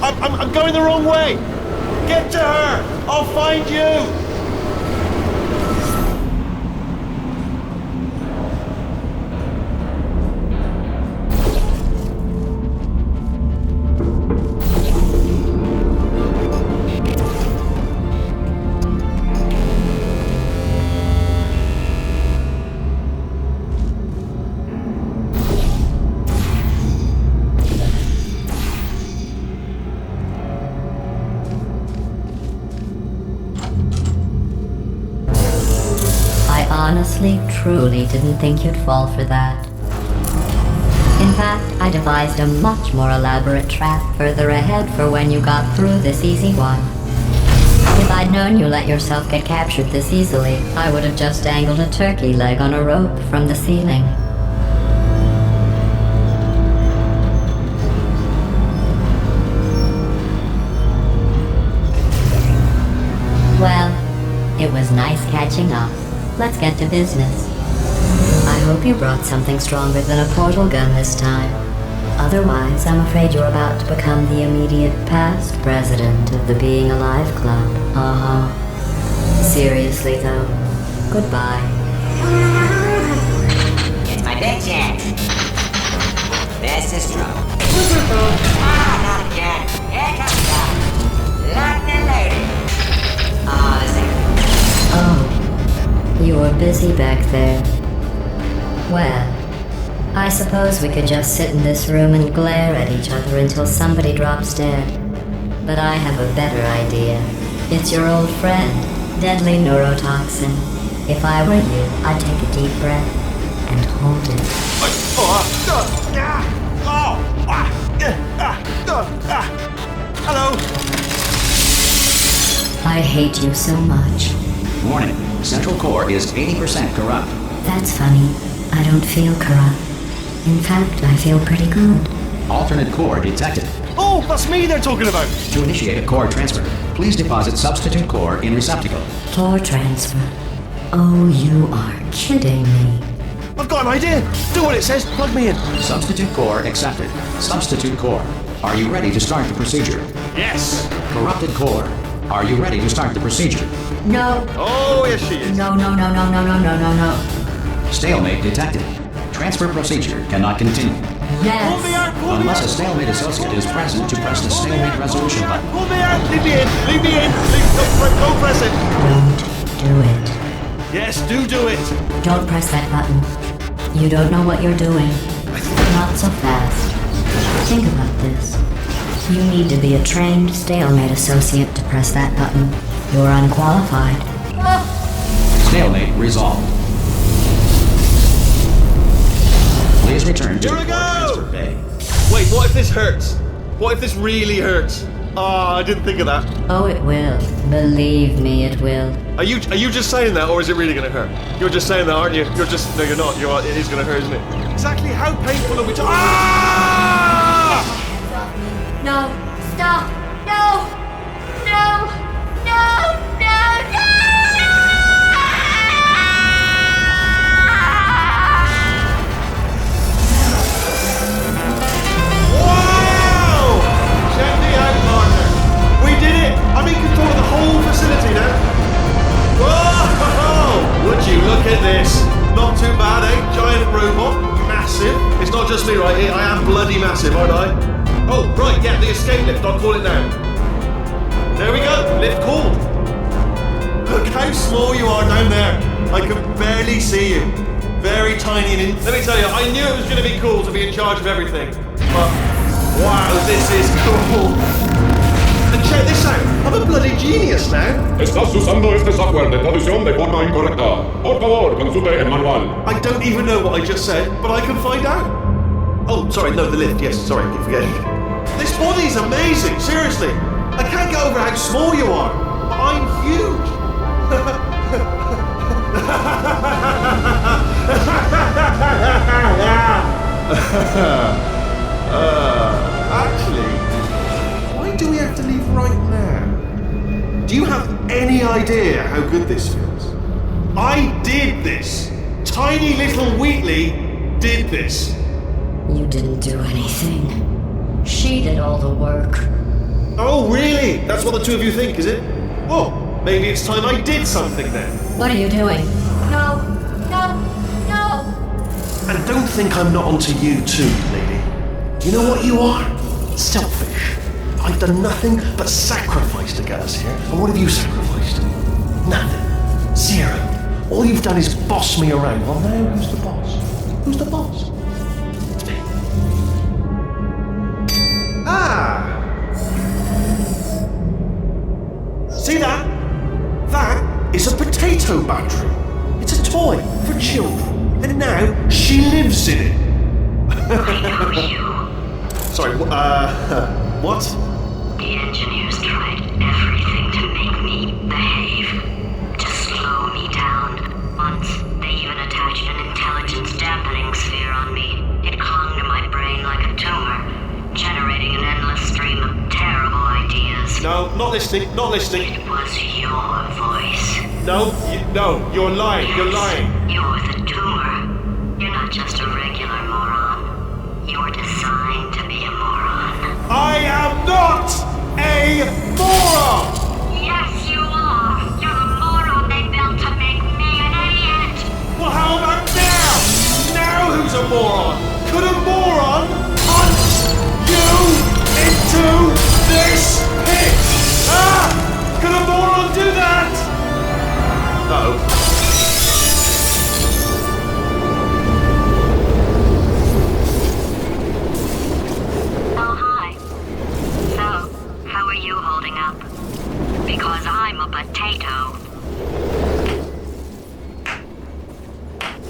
I'm going the wrong way. Get to her. I'll find you. Honestly, truly didn't think you'd fall for that. In fact, I devised a much more elaborate trap further ahead for when you got through this easy one. If I'd known you let yourself get captured this easily, I would have just dangled a turkey leg on a rope from the ceiling. catching up. Let's get to business. I hope you brought something stronger than a portal gun this time. Otherwise, I'm afraid you're about to become the immediate past president of the Being Alive Club. Seriously though, goodbye. It's my big chance. This is trouble. Not again. Here comes trouble. Locked and loaded. This ain't Oh, you were busy back there. Well, I suppose we could just sit in this room and glare at each other until somebody drops dead. But I have a better idea. It's your old friend, deadly neurotoxin. If I were you, I'd take a deep breath and hold it. Hello. I hate you so much. Warning, Central Core is 80% corrupt. That's funny. I don't feel corrupt. In fact, I feel pretty good. Alternate core detected. Oh, that's me they're talking about. To initiate a core transfer, please deposit substitute core in receptacle. Core transfer. Oh, you are kidding me. I've got an idea. Do what it says. Plug me in. Substitute core accepted. Substitute core. Are you ready to start the procedure? Yes. Corrupted core. Are you ready to start the procedure? No. Oh, yes, she is. No. Stalemate detected. Transfer procedure cannot continue. Pull me Yes. out. Pull me Unless a out. stalemate associate is present to press the stalemate resolution button. Pull me out. Leave me in. Leave me in. Don't press it. Don't do it. Yes, do it. Don't press that button. You don't know what you're doing. Not so fast. Think about this. You need to be a trained stalemate associate to press that button. You're unqualified. Stalemate resolved. Please return to Here the we core go! transfer bay. Wait, what if this hurts? What if this really hurts? I didn't think of that. Oh, it will. Believe me, it will. Are you just saying that, or is it really going to hurt? You're just saying that, aren't you? No, you're not. It is going to hurt, isn't it? Exactly how painful are we talking? Ah! No, stop! No! No! No! Wow! Check me out, partner. We did it. I'm in control of the whole facility now. Whoa! Would you look at this? Not too bad, eh? Giant robot, massive. It's not just me, right? I am bloody massive, aren't I? Oh, right, yeah, the escape lift. I'll call it now. There we go. Lift called. Look how small you are down there. I can barely see you. Very tiny and let me tell you, I knew it was going to be cool to be in charge of everything. But, wow, this is cool. And check this out. I'm a bloody genius now. Estás usando este software de traducción de forma incorrecta. Por favor, consulte el manual. I don't even know what I just said, but I can find out. Oh, sorry, no, the lift. Yes, sorry, keep forgetting. This body's amazing, seriously. I can't get over how small you are, but I'm huge. Actually, why do we have to leave right now? Do you have any idea how good this feels? I did this. Tiny little Wheatley did this. You didn't do anything. She did all the work. Oh, really? That's what the two of you think, is it? Well, maybe it's time I did something then. What are you doing? No! And don't think I'm not onto you too, lady. You know what you are? Selfish. I've done nothing but sacrifice to get us here. And what have you sacrificed? Nothing. Zero. All you've done is boss me around. Well, now who's the boss? Who's the boss? It's me. Ah! See that? That is a potato battery. It's a toy for children. And now she lives in it. Sorry, what? The engineers tried everything to make me behave, to slow me down. Once, they even attached an intelligence dampening sphere on me. It clung to my brain like a tumor, generating an endless stream of terrible ideas. No, not listening, not listening. It was your voice. No, you're lying. You're lying. You're the tumor. You're not just a regular moron. You're designed to be a moron. I am not a moron! Yes, you are. You're the moron they built to make me an idiot. Well, how about now? Now who's a moron? Could a moron punch you into this pit? Ah! Could a moron do that? No. Oh, hi. So, how are you holding up? Because I'm a potato.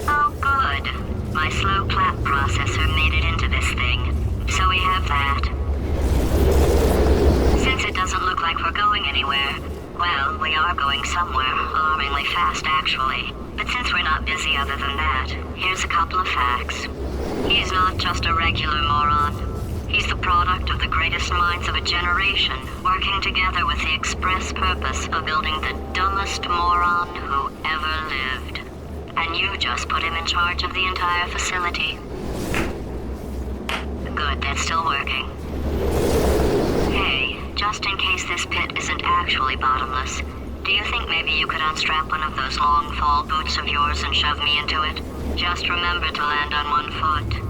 Oh, good. My slow clap processor made it into this thing, so we have that. Since it doesn't look like we're going anywhere, well, we are going somewhere, alarmingly fast actually. But since we're not busy other than that, here's a couple of facts. He's not just a regular moron. He's the product of the greatest minds of a generation, working together with the express purpose of building the dumbest moron who ever lived. And you just put him in charge of the entire facility. Good, that's still working. Hey, just in case this pit isn't actually bottomless, do you think maybe you could unstrap one of those long fall boots of yours and shove me into it? Just remember to land on one foot.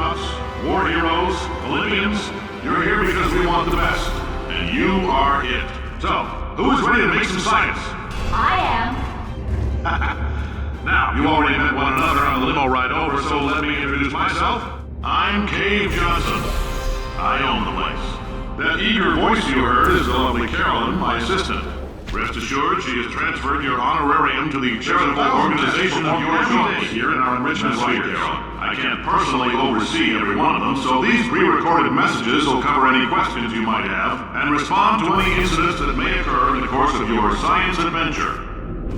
astronauts, war heroes, Olympians, you're here because we want the best. And you are it. So, who is ready to make some science? I am. Now, you already met one another on the limo ride over, so let me introduce myself. I'm Cave Johnson. I own the place. That eager voice you heard is the lovely Carolyn, my assistant. Rest assured, she has transferred your honorarium to the charitable organization of your choice here in our enrichment sphere, Carolyn. I can't personally oversee every one of them, so these pre-recorded messages will cover any questions you might have and respond to any incidents that may occur in the course of your science adventure.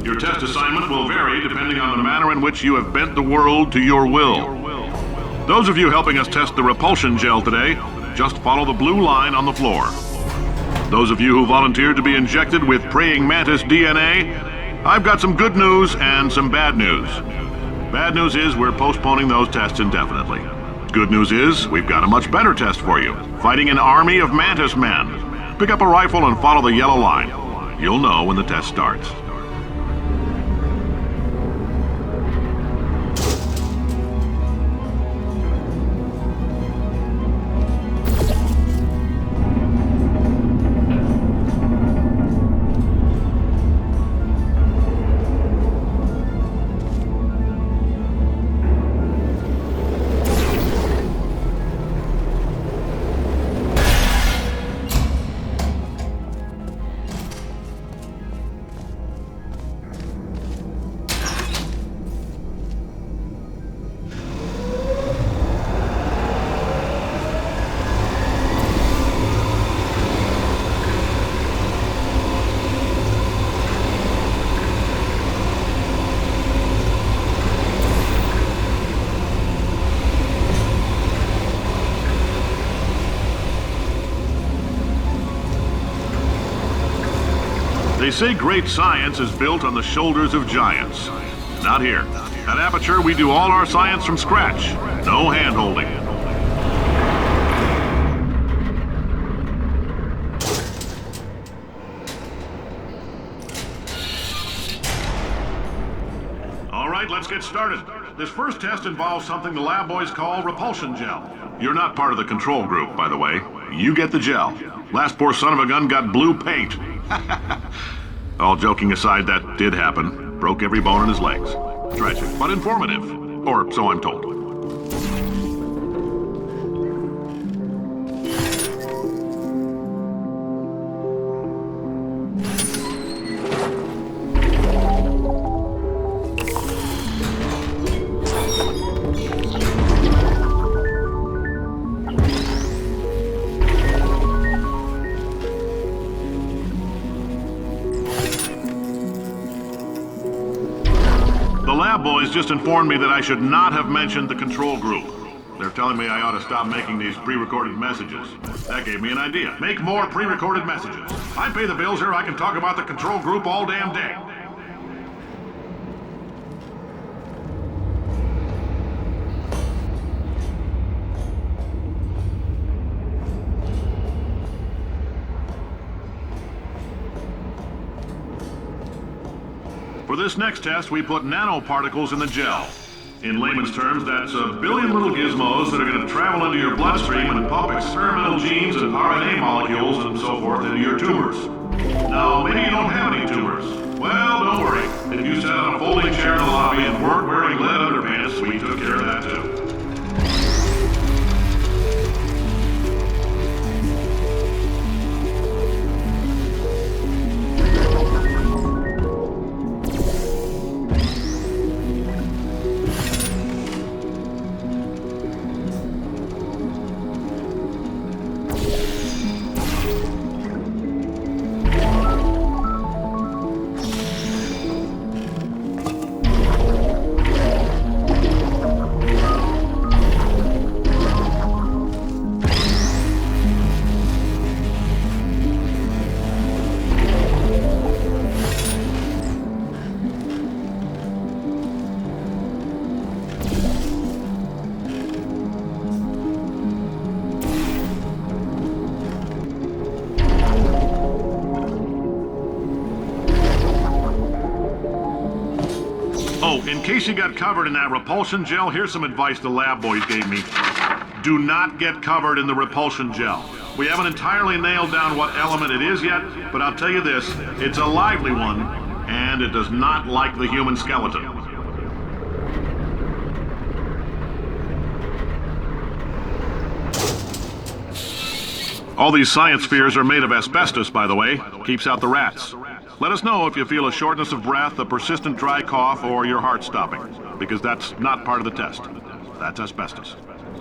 Your test assignment will vary depending on the manner in which you have bent the world to your will. Those of you helping us test the repulsion gel today, just follow the blue line on the floor. Those of you who volunteered to be injected with praying mantis DNA, I've got some good news and some bad news. Bad news is we're postponing those tests indefinitely. Good news is we've got a much better test for you, fighting an army of mantis men. Pick up a rifle and follow the yellow line. You'll know when the test starts. They say great science is built on the shoulders of giants. Not here. At Aperture, we do all our science from scratch. No hand-holding. All right, let's get started. This first test involves something the lab boys call repulsion gel. You're not part of the control group, by the way. You get the gel. Last poor son of a gun got blue paint. All joking aside, that did happen. Broke every bone in his legs. Tragic, but informative. Or so I'm told. Boys just informed me that I should not have mentioned the control group. They're telling me I ought to stop making these pre-recorded messages. That gave me an idea. Make more pre-recorded messages. I pay the bills here, I can talk about the control group all damn day. For this next test, we put nanoparticles in the gel. In layman's terms, that's a billion little gizmos that are going to travel into your bloodstream and pump experimental genes and RNA molecules and so forth into your tumors. Now, maybe you don't have any tumors. Well, don't worry. If you sat on a folding chair in the lobby and weren't wearing lead underpants, we took care of that too. Oh, in case you got covered in that repulsion gel, here's some advice the lab boys gave me. do not get covered in the repulsion gel. We haven't entirely nailed down what element it is yet, but I'll tell you this, it's a lively one, and it does not like the human skeleton. All these science spheres are made of asbestos, by the way. Keeps out the rats. Let us know if you feel a shortness of breath, a persistent dry cough, or your heart stopping, because that's not part of the test. That's asbestos.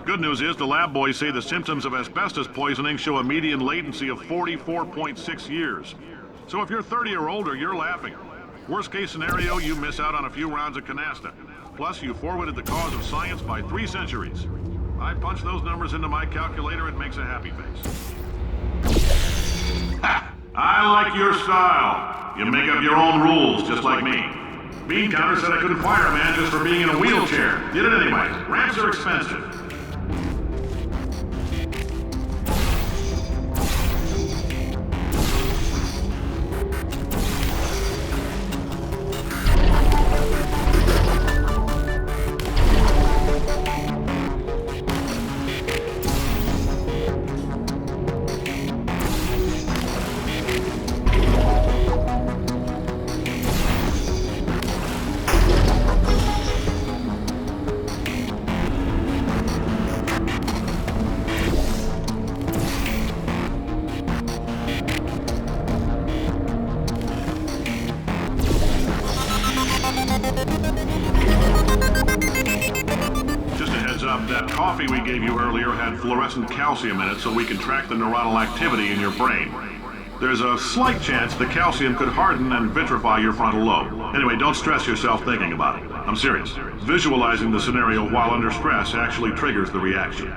Good news is the lab boys say the symptoms of asbestos poisoning show a median latency of 44.6 years. So if you're 30 or older, you're laughing. Worst case scenario, you miss out on a few rounds of canasta. Plus, you forwarded the cause of science by 3 centuries. I punch those numbers into my calculator, it makes a happy face. Ha! I like your style. You make up your own rules, just like me. Bean Counter said I couldn't fire a man just for being in a wheelchair. Did it anyway. Ramps are expensive. That coffee we gave you earlier had fluorescent calcium in it so we can track the neuronal activity in your brain. There's a slight chance the calcium could harden and vitrify your frontal lobe. Anyway, don't stress yourself thinking about it. I'm serious. Visualizing the scenario while under stress actually triggers the reaction.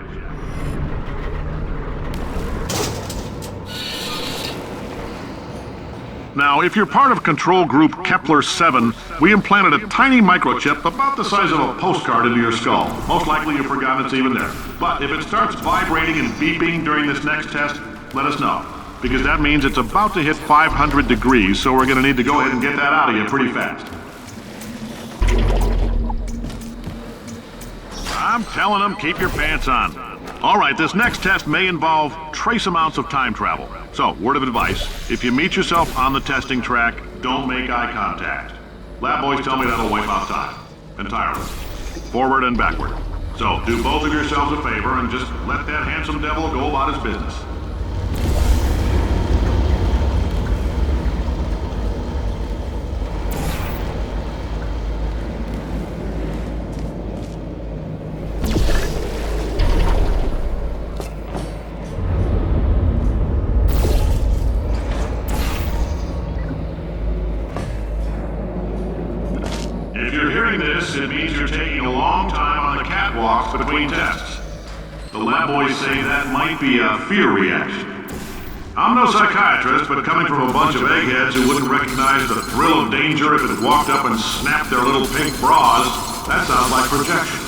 Now, if you're part of control group Kepler-7, we implanted a tiny microchip about the size of a postcard into your skull. Most likely you've forgotten it's even there. But if it starts vibrating and beeping during this next test, let us know. Because that means it's about to hit 500 degrees, so we're going to need to go ahead and get that out of you pretty fast. I'm telling them, keep your pants on. All right, this next test may involve trace amounts of time travel. So, word of advice, if you meet yourself on the testing track, don't make eye contact. Lab boys tell me that'll wipe out time. Entirely. Forward and backward. So, do both of yourselves a favor and just let that handsome devil go about his business. It means you're taking a long time on the catwalks between tests. The lab boys say that might be a fear reaction. I'm no psychiatrist, but coming from a bunch of eggheads who wouldn't recognize the thrill of danger if it walked up and snapped their little pink bras, that sounds like projection.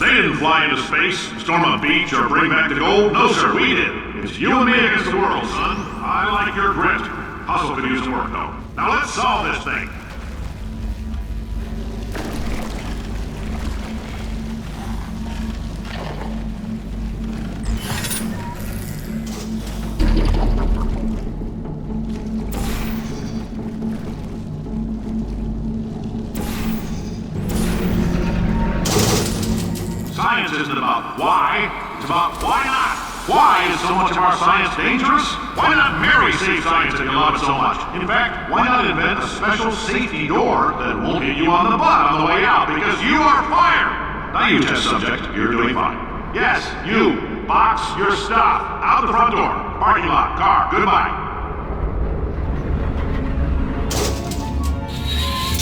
They didn't fly into space, storm a beach, or bring back the gold. No, sir, we did. It's you and me against the world, son. I like your grit. Hustle could use some work, though. Now let's solve this thing. Science isn't about why, it's about why not. Why is so much of our science dangerous? Why not marry safe science if you love it so much? In fact, why not invent a special safety door that won't hit you on the butt on the way out because you are fired? Now you test subject, you're doing fine. Yes, you, box your stuff, out the front door, parking lot, car, goodbye.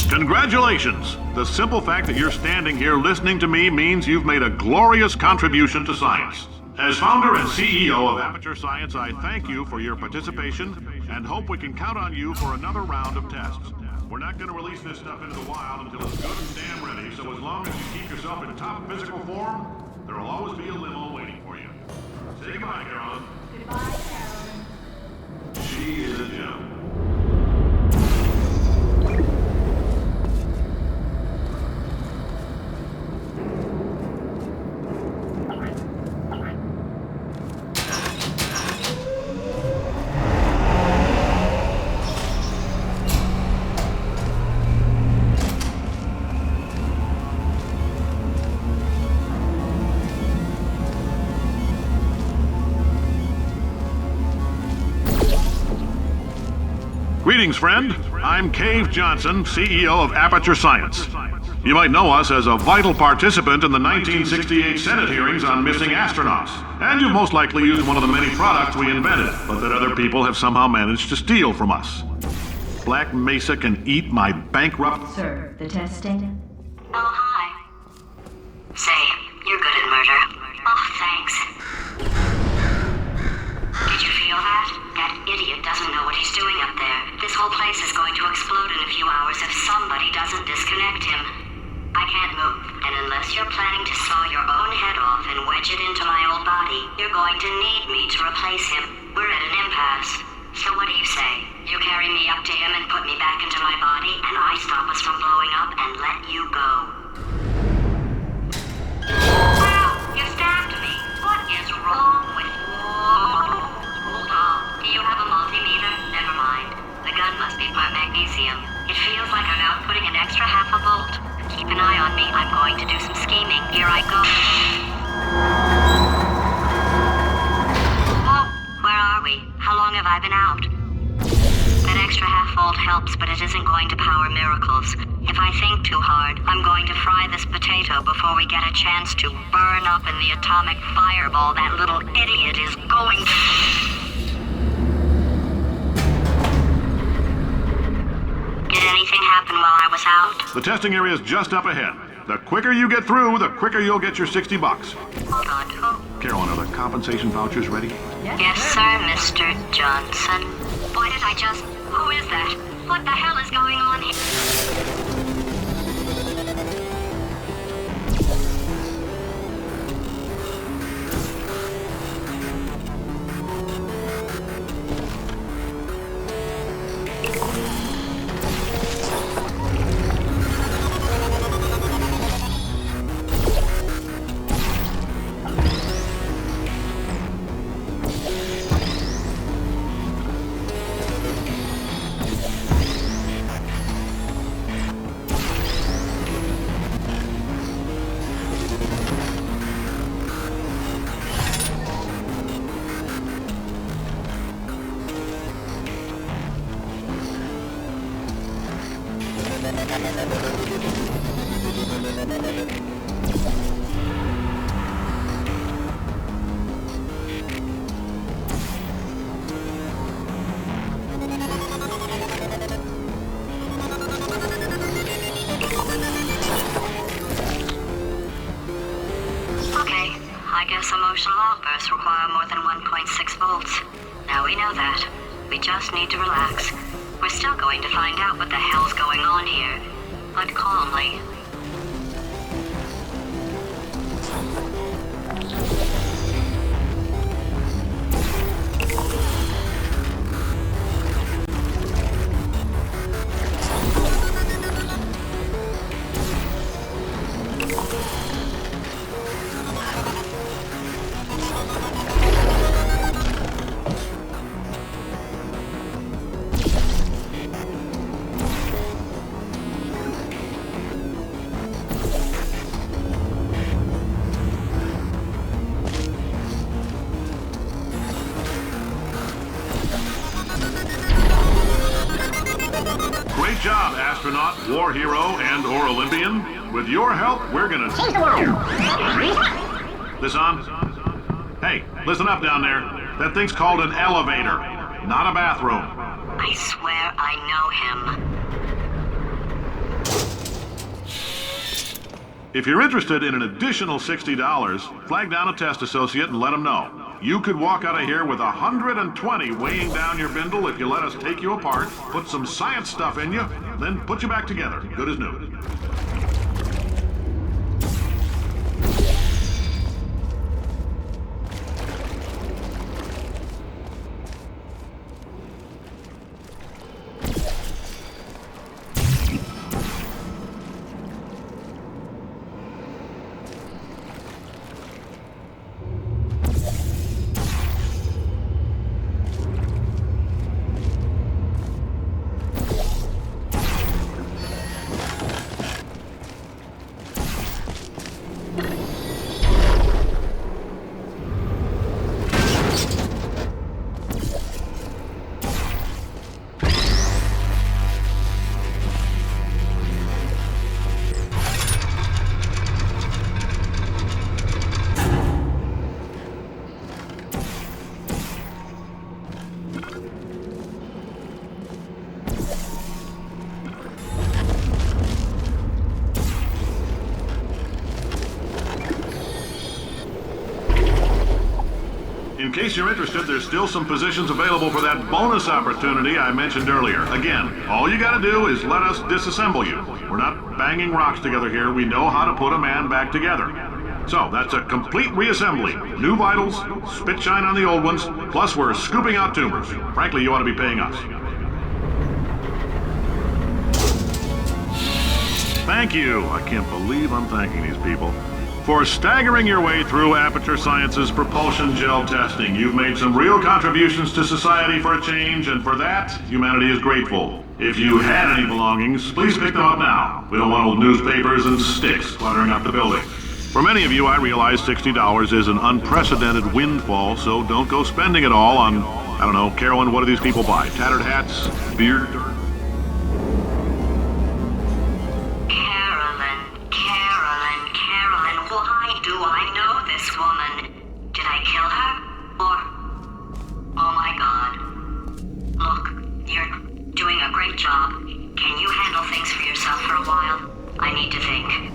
Congratulations! The simple fact that you're standing here listening to me means you've made a glorious contribution to science. As founder and CEO of Aperture Science, I thank you for your participation and hope we can count on you for another round of tests. We're not going to release this stuff into the wild until it's good and damn ready, so as long as you keep yourself in top physical form, there will always be a limo waiting for you. Say goodbye, Carolyn. Goodbye, Carolyn. She is a gem. Greetings, friend. I'm Cave Johnson, CEO of Aperture Science. You might know us as a vital participant in the 1968 Senate hearings on missing astronauts. And you've most likely used one of the many products we invented, but that other people have somehow managed to steal from us. Black Mesa can eat my bankrupt... Sir, the testing? Oh, hi. Say, you're good at murder. Oh, thanks. Did you feel that? That idiot doesn't know what he's doing up there. This whole place is going to explode in a few hours if somebody doesn't disconnect him. I can't move, and unless you're planning to saw your own head off and wedge it into my old body, you're going to need me to replace him. We're at an impasse. So what do you say? You carry me up to him and put me back into my body, and I stop us from blowing up and let you go. Wow! You stabbed me! What is wrong with you? Hold on. Do you have a multimeter? Never mind. The gun must be part magnesium. It feels like I'm outputting an extra half a volt. Keep an eye on me. I'm going to do some scheming. Here I go. Whoa! Where are we? How long have I been out? That extra half volt helps, but it isn't going to power miracles. If I think too hard, I'm going to fry this potato before we get a chance to burn up in the atomic fireball that little idiot is going to... Did anything happen while I was out? The testing area is just up ahead. The quicker you get through, the quicker you'll get your $60. Hold on, who? Carolyn, are the compensation vouchers ready? Yes, sir, Mr. Johnson. Why did I just... Who is that? What the hell is going on here? Emotional outbursts require more than 1.6 volts. Now we know that. We just need to relax. We're still going to find out what the hell's going on here, but calmly. Great job, astronaut, war hero, and/or Olympian. With your help, we're gonna change the world. This on? Hey, listen up down there. That thing's called an elevator, not a bathroom. I swear I know him. If you're interested in an additional $60, flag down a test associate and let them know. You could walk out of here with 120 weighing down your bindle if you let us take you apart, put some science stuff in you, then put you back together, good as new. In case you're interested, there's still some positions available for that bonus opportunity I mentioned earlier. Again, all you gotta do is let us disassemble you. We're not banging rocks together here. We know how to put a man back together. So, that's a complete reassembly. New vitals, spit shine on the old ones, plus we're scooping out tumors. Frankly, you ought to be paying us. Thank you. I can't believe I'm thanking these people. For staggering your way through Aperture Science's propulsion gel testing. You've made some real contributions to society for a change, and for that, humanity is grateful. If you had any belongings, please pick them up now. We don't want old newspapers and sticks cluttering up the building. For many of you, I realize $60 is an unprecedented windfall, so don't go spending it all on, I don't know, Carolyn, what do these people buy? Tattered hats? Beer? Carolyn, why do I know this woman? Did I kill her? Or... Oh my god. Look, you're doing a great job. Can you handle things for yourself for a while? I need to think.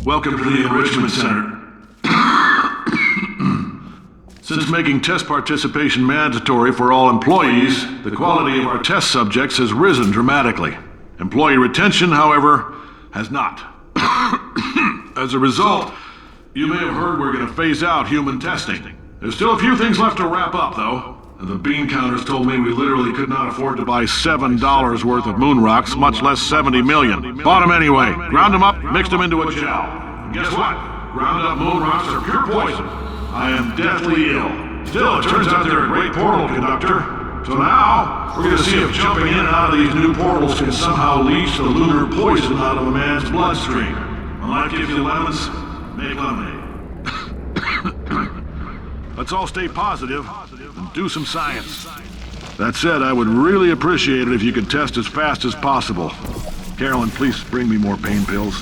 Welcome to the Enrichment Center. Since making test participation mandatory for all employees, the quality of our test subjects has risen dramatically. Employee retention, however, has not. As a result, you may have heard we're going to phase out human testing. There's still a few things left to wrap up, though. And the bean counters told me we literally could not afford to buy $7 worth of moon rocks, much less 70 million. Bought them anyway. Ground them up, mixed them into a gel. And guess what? Ground up moon rocks are pure poison. I am deathly ill. Still, it turns out they're a great portal conductor. So now, we're going to see if jumping in and out of these new portals can somehow leach the lunar poison out of a man's bloodstream. When life gives you lemons, make lemonade. Let's all stay positive and do some science. That said, I would really appreciate it if you could test as fast as possible. Carolyn, please bring me more pain pills.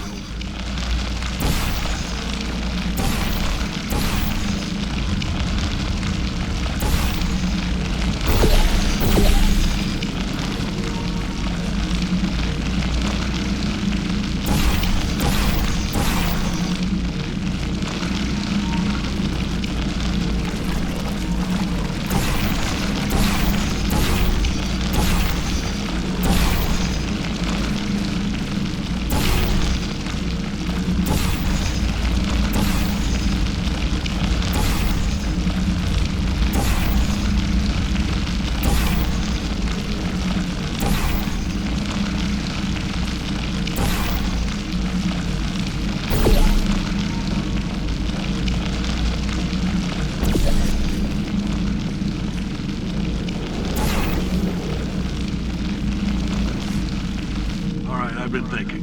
Been thinking.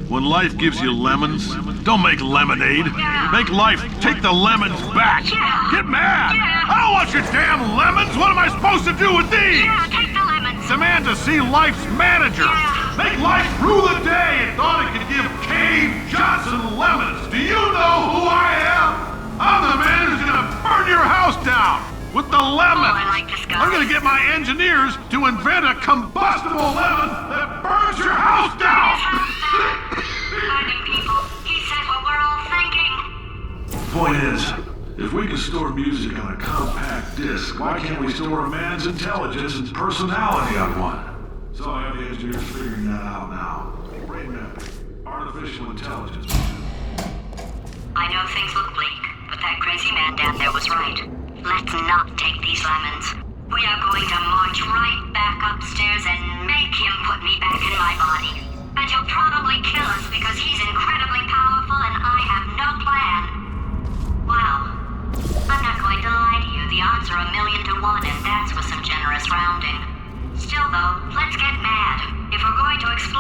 When life gives you lemons, don't make lemonade. Make life take the lemons back. Get mad! I don't want your damn lemons! What am I supposed to do with these? Take the lemons. Demand to see life's manager. Make life rule the day and thought it could give Cave Johnson lemons. Do you know who I am? I'm the man who's gonna burn your house down with the lemon. Oh, I like this guy. I'm gonna get my engineers to invent a combustible lemon that burns your house down. Finding people. He said what we're all thinking. Point is, if we can store music on a compact disc, why can't we store a man's intelligence and personality on one? So I have the engineers figuring that out now. Brain mapping, artificial intelligence. I know things look bleak, but that crazy man down there was right. Let's not take these lemons. We are going to march right back upstairs and make him put me back in my body. And he'll probably kill us because he's incredibly powerful and I have no plan. Well, I'm not going to lie to you. The odds are 1,000,000 to 1, and that's with some generous rounding. Still though, let's get mad. If we're going to explore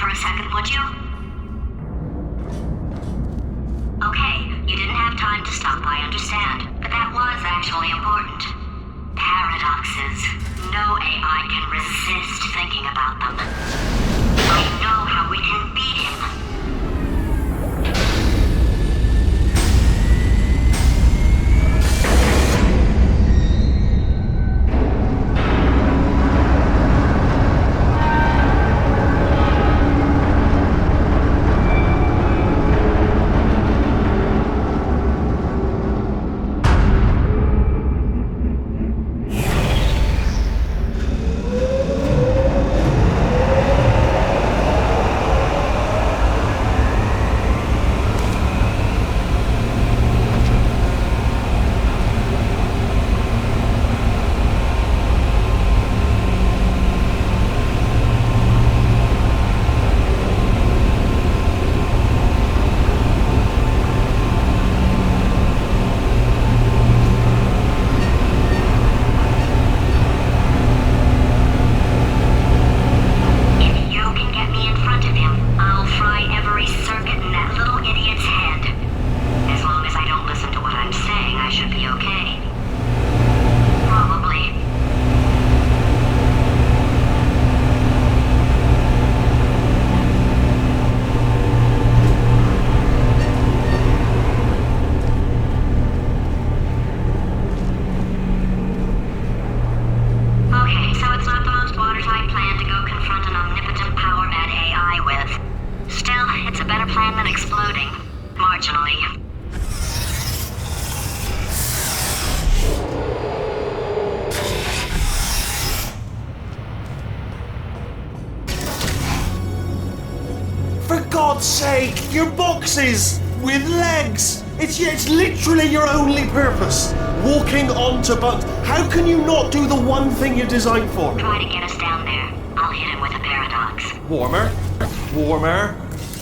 for a second, would you? Okay, you didn't have time to stop, I understand. But that was actually important. Paradoxes. No AI can resist thinking about them. I know how we can beat him. For God's sake, your boxes with legs. It's literally your only purpose. Walking onto buttons. How can you not do the one thing you're designed for? Try to get us down there. I'll hit him with a paradox. Warmer,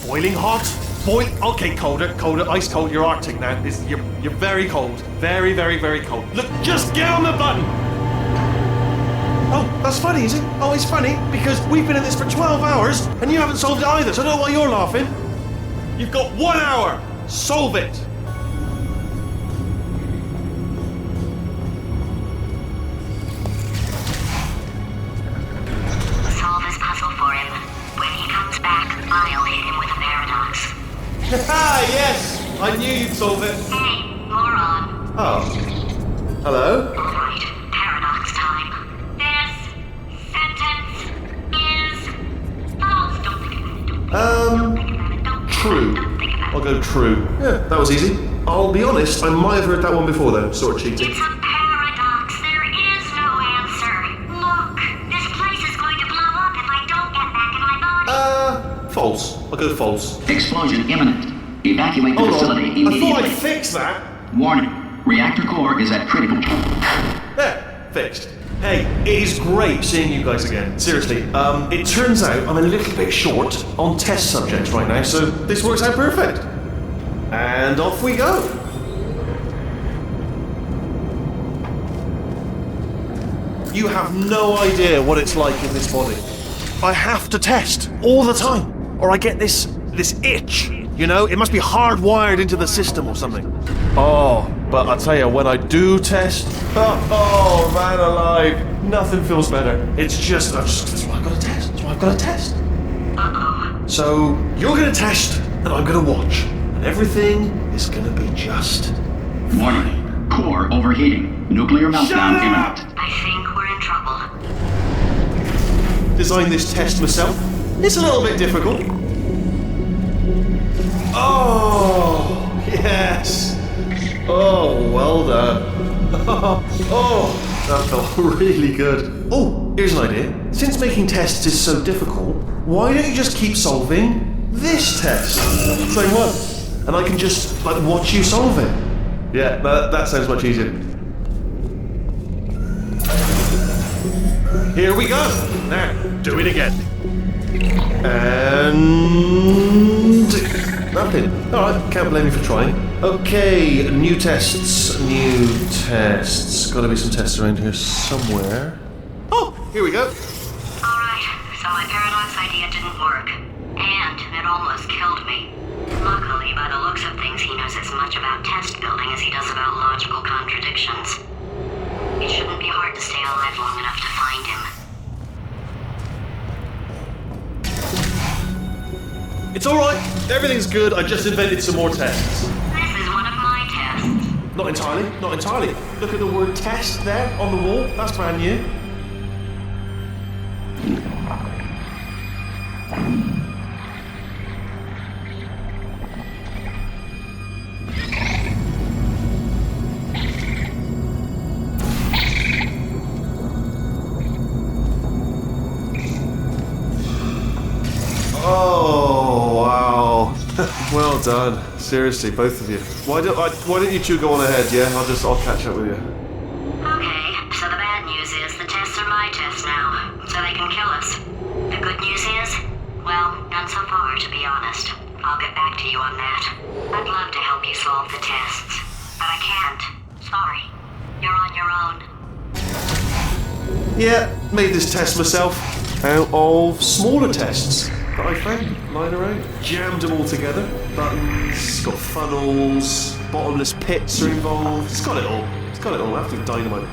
boiling hot, okay, colder, ice cold. You're Arctic now. You're very cold, very, very, very cold. Look, just get on the button. Oh, that's funny, is it? Oh, it's funny because we've been in this for 12 hours and you haven't solved it either. So I don't know why you're laughing. You've got 1 hour. Solve it. Solve his puzzle for him. When he comes back, I'll hit him with a paradox. Ah, yes! I knew you'd solve it. Hey, moron. Oh. Hello? All right, paradox time. This sentence is false. Don't think about it. Don't think about it. Don't True. Don't think about it. I'll go true. Yeah, that was easy. I'll be honest, I might have heard that one before though, sort of cheating. It's a paradox. There is no answer. Look, this place is going to blow up if I don't get back in my body. False. I'll go false. Explosion imminent. Evacuate the Hold facility on. I immediately. thought I'd fix that. Warning. Reactor core is at critical. There, fixed. Hey, it is great seeing you guys again. Seriously, it turns out I'm a little bit short on test subjects right now, so this works out perfect. And off we go. You have no idea what it's like in this body. I have to test all the time, or I get this itch. You know, it must be hardwired into the system or something. Oh, but I tell you, when I do test, oh man alive, nothing feels better. It's just, that's why I've got to test. That's why I've got to test. So you're going to test, and I'm going to watch, and everything is going to be just. Warning. Core overheating. Nuclear meltdown imminent. I think we're in trouble. Designed this test myself. It's a little bit difficult. Oh, yes. Oh, well done. Oh, that felt really good. Oh, here's an idea. Since making tests is so difficult, why don't you just keep solving this test? Same one. And I can just, watch you solve it. Yeah, that sounds much easier. Here we go. Now, do it again. And nothing. Alright, can't blame you for trying. Okay, new tests. Gotta be some tests around here somewhere. Oh, here we go. Alright, so my paradox idea didn't work. And it almost killed me. Luckily, by the looks of things, he knows as much about test building as he does about logical contradictions. It shouldn't be hard to stay alive long enough to find him. It's alright. Everything's good. I just invented some more tests. This is one of my tests. Not entirely. Not entirely. Look at the word test there on the wall. That's brand new. Oh, wow. Well done. Seriously, both of you. Why don't you two go on ahead, yeah? I'll catch up with you. Okay, so the bad news is the tests are my tests now, so they can kill us. The good news is, well, none so far, to be honest. I'll get back to you on that. I'd love to help you solve the tests, but I can't. Sorry. You're on your own. Yeah, made this test myself out of smaller tests that I found lying around. Jammed them all together. Buttons, got funnels, bottomless pits are involved. It's got it all. It's got it all. Absolute dynamite.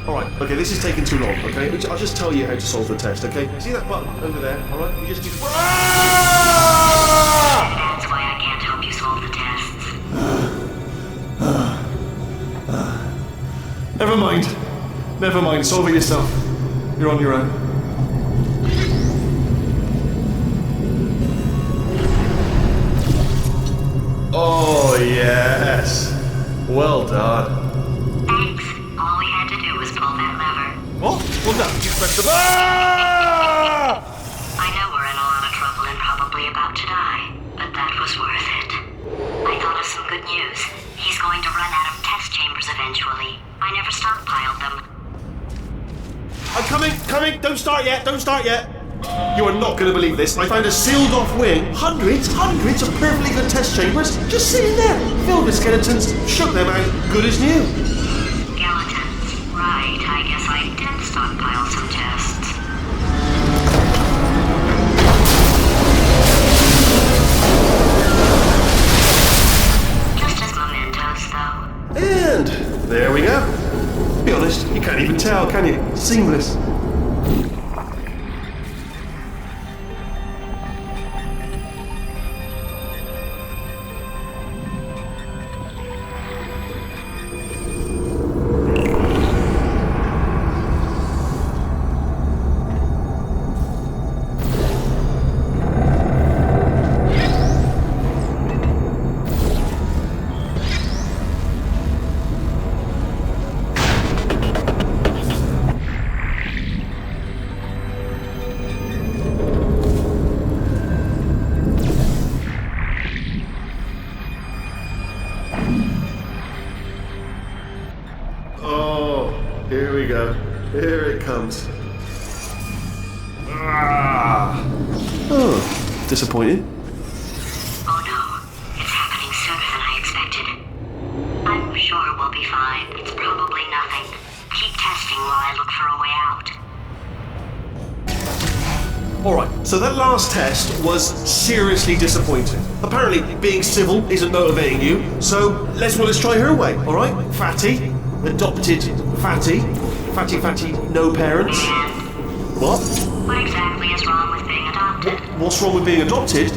Alright, okay, this is taking too long, okay? I'll just tell you how to solve the test, okay? See that button over there, alright? You just do... That's why I can't help you solve the tests. Never mind. Never mind. Solve it yourself. You're on your own. Oh, yes. Well done. Thanks. All we had to do was pull that lever. What? Well done. You pressed the... Ah! I know we're in a lot of trouble and probably about to die, but that was worth it. I thought of some good news. He's going to run out of test chambers eventually. I never stockpiled them. I'm coming. Don't start yet. You are not going to believe this. I found a sealed off wing. Hundreds of perfectly good test chambers just sitting there. Filled with skeletons. Shook them out. Good as new. Skeletons. Right, I guess I did stockpile some tests. Just as mementos, though. And there we go. Be honest, you can't even tell, can you? Seamless. Here we go. Here it comes. Ah. Oh, disappointed. Oh no, it's happening sooner than I expected. I'm sure we'll be fine. It's probably nothing. Keep testing while I look for a way out. Alright, so that last test was seriously disappointing. Apparently, being civil isn't motivating you, so let's try her way, alright? Fatty, adopted Fatty, no parents. What? What exactly is wrong with being adopted? What's wrong with being adopted?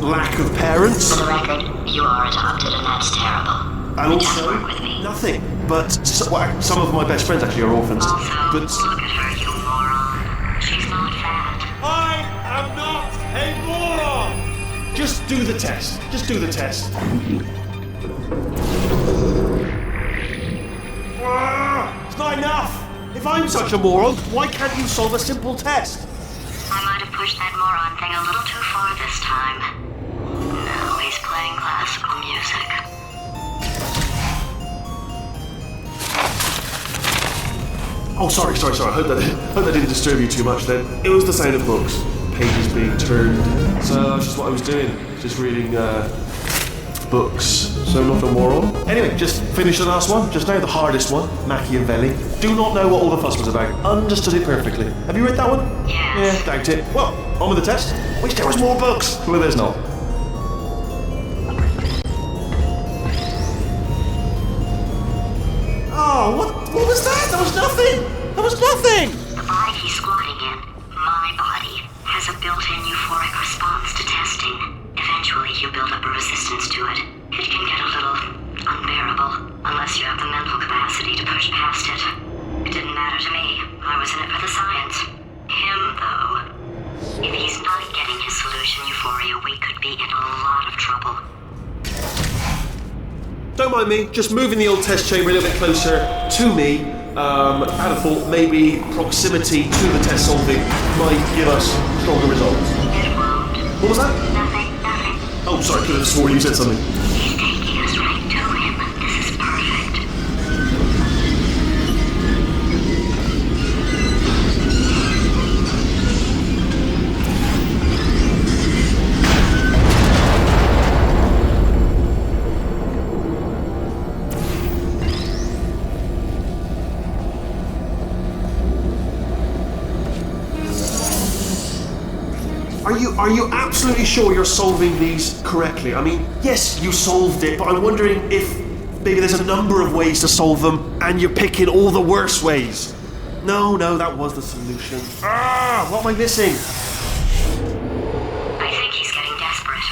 Lack of parents. For the record, you are adopted and that's terrible. And also, nothing. But some of my best friends actually are orphans. Also, but look at her, you moron. She's not fat. I am not a moron! Just do the test. It's not enough! If I'm such a moron, why can't you solve a simple test? I might have pushed that moron thing a little too far this time. Now he's playing classical music. Oh, sorry. I hope that didn't disturb you too much then. It was the sound of books. Pages being turned. So that's just what I was doing. Just reading, books, so nothing more on. Anyway, just finished the last one, just now, the hardest one, Machiavelli. Do not know what all the fuss was about. Understood it perfectly. Have you read that one? Yes. Yeah, doubt it. Well, on with the test. Wish there was more books. Well, there's not. Oh, what was that? That was nothing! That was nothing! The body he's squatting in, my body, has a built-in euphoric response to testing. Eventually, you build up a resistance to it. It can get a little unbearable, unless you have the mental capacity to push past it. It didn't matter to me. I was in it for the science. Him, though. If he's not getting his solution euphoria, we could be in a lot of trouble. Don't mind me, just moving the old test chamber a little bit closer to me. Had a thought maybe proximity to the test solving might give us stronger results. It won't. What was that? Nothing. Oh, sorry, could have sworn you said something. He's taking us right to him. This is perfect. Are you absolutely sure you're solving these correctly? I mean, yes, you solved it, but I'm wondering if maybe there's a number of ways to solve them and you're picking all the worst ways. No, that was the solution. What am I missing? I think he's getting desperate.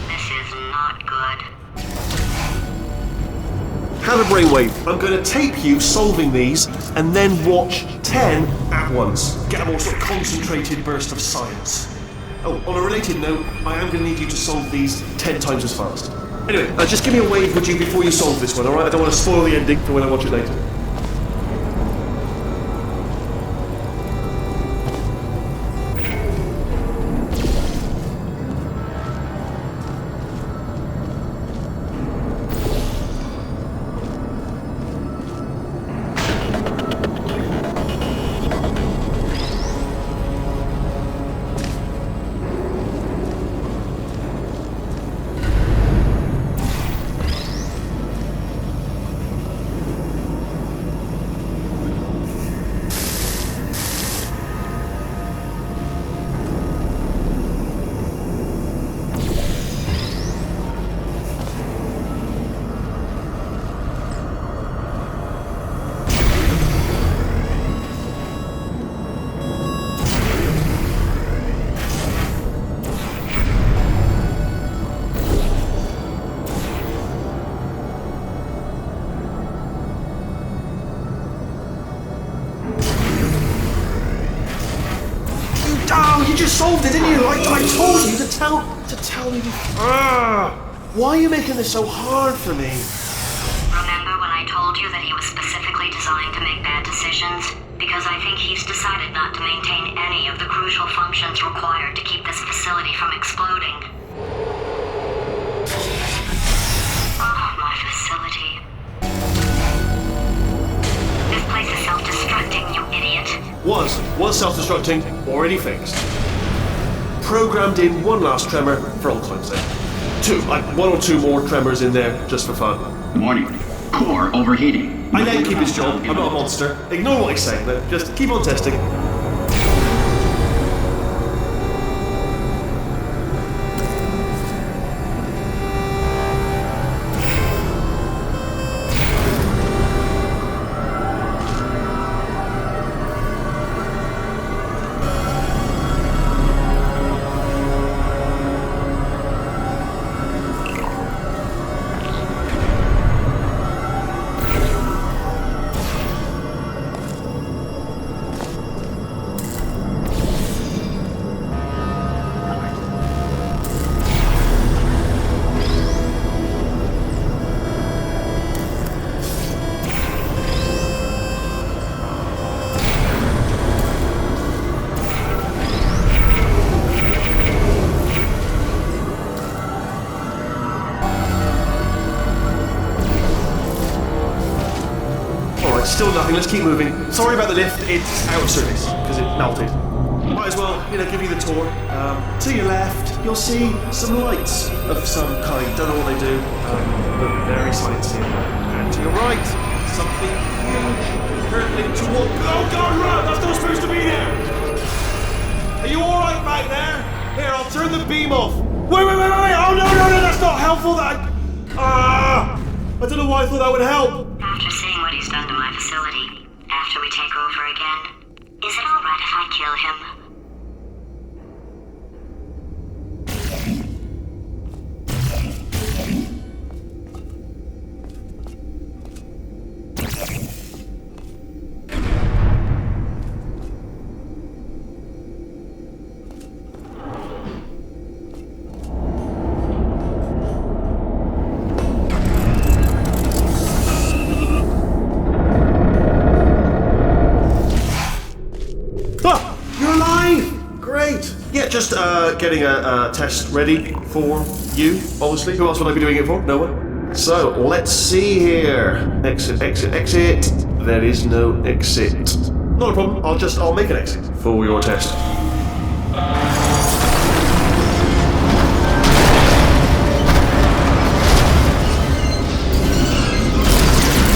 This is not good. Have a brainwave. I'm going to tape you solving these and then watch 10 at once. Get a more sort of concentrated burst of science. Oh, on a related note, I am going to need you to solve these 10 times as fast. Anyway, just give me a wave, would you, before you solve this one, alright? I don't want to spoil the ending for when I watch it later. You just solved it, didn't you? I told you to tell me. Why are you making this so hard for me? Remember when I told you that he was specifically designed to make bad decisions? Because I think he's decided not to maintain any of the crucial functions required to keep this facility from exploding. Oh, my facility. This place is self-destructing, you idiot. Was self-destructing, already fixed. Programmed in one last tremor for old time's sake. One or two more tremors in there, just for fun. Warning. Core overheating. I let him keep his job, I'm not a monster. Ignore what he's saying, but just keep on testing. Still nothing, let's keep moving. Sorry about the lift, it's out of service, because it melted. Might as well, give you the tour. To your left, you'll see some lights of some kind. Don't know what they do, but very sightseeing. And to your right, something huge, hurtling toward. Oh God, run! That's not supposed to be there. Are you all right back there? Here, I'll turn the beam off. Wait! Oh no! That's not helpful. I don't know why I thought that would help. After seeing what he's done to my facility, after we take over again, is it alright if I kill him? Just getting a test ready for you, obviously. Who else would I be doing it for? No one. So, let's see here. Exit. There is no exit. Not a problem. I'll make an exit for your test.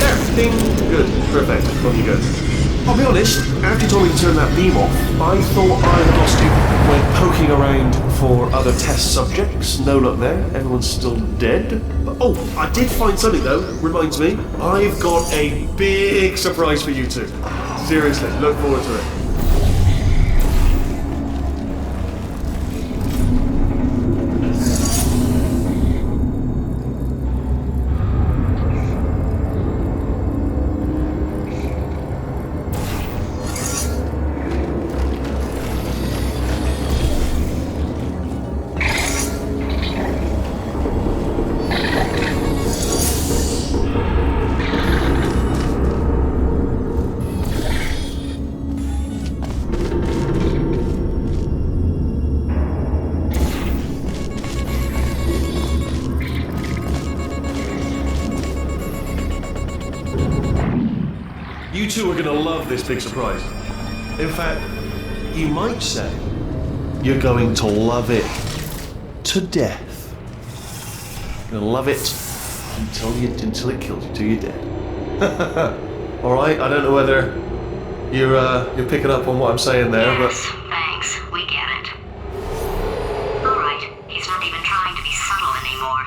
There. Ding. Good. Perfect. On you go. I'll be honest, after you told me to turn that beam off, I thought I had lost you. Went poking around for other test subjects. No luck there. Everyone's still dead. But, I did find something though. Reminds me, I've got a big surprise for you two. Seriously, look forward to it. You two are going to love this big surprise. In fact, you might say you're going to love it to death. You're going to love it until it kills you, till you're dead. All right, I don't know whether you're picking up on what I'm saying there, yes, thanks, we get it. All right, he's not even trying to be subtle anymore.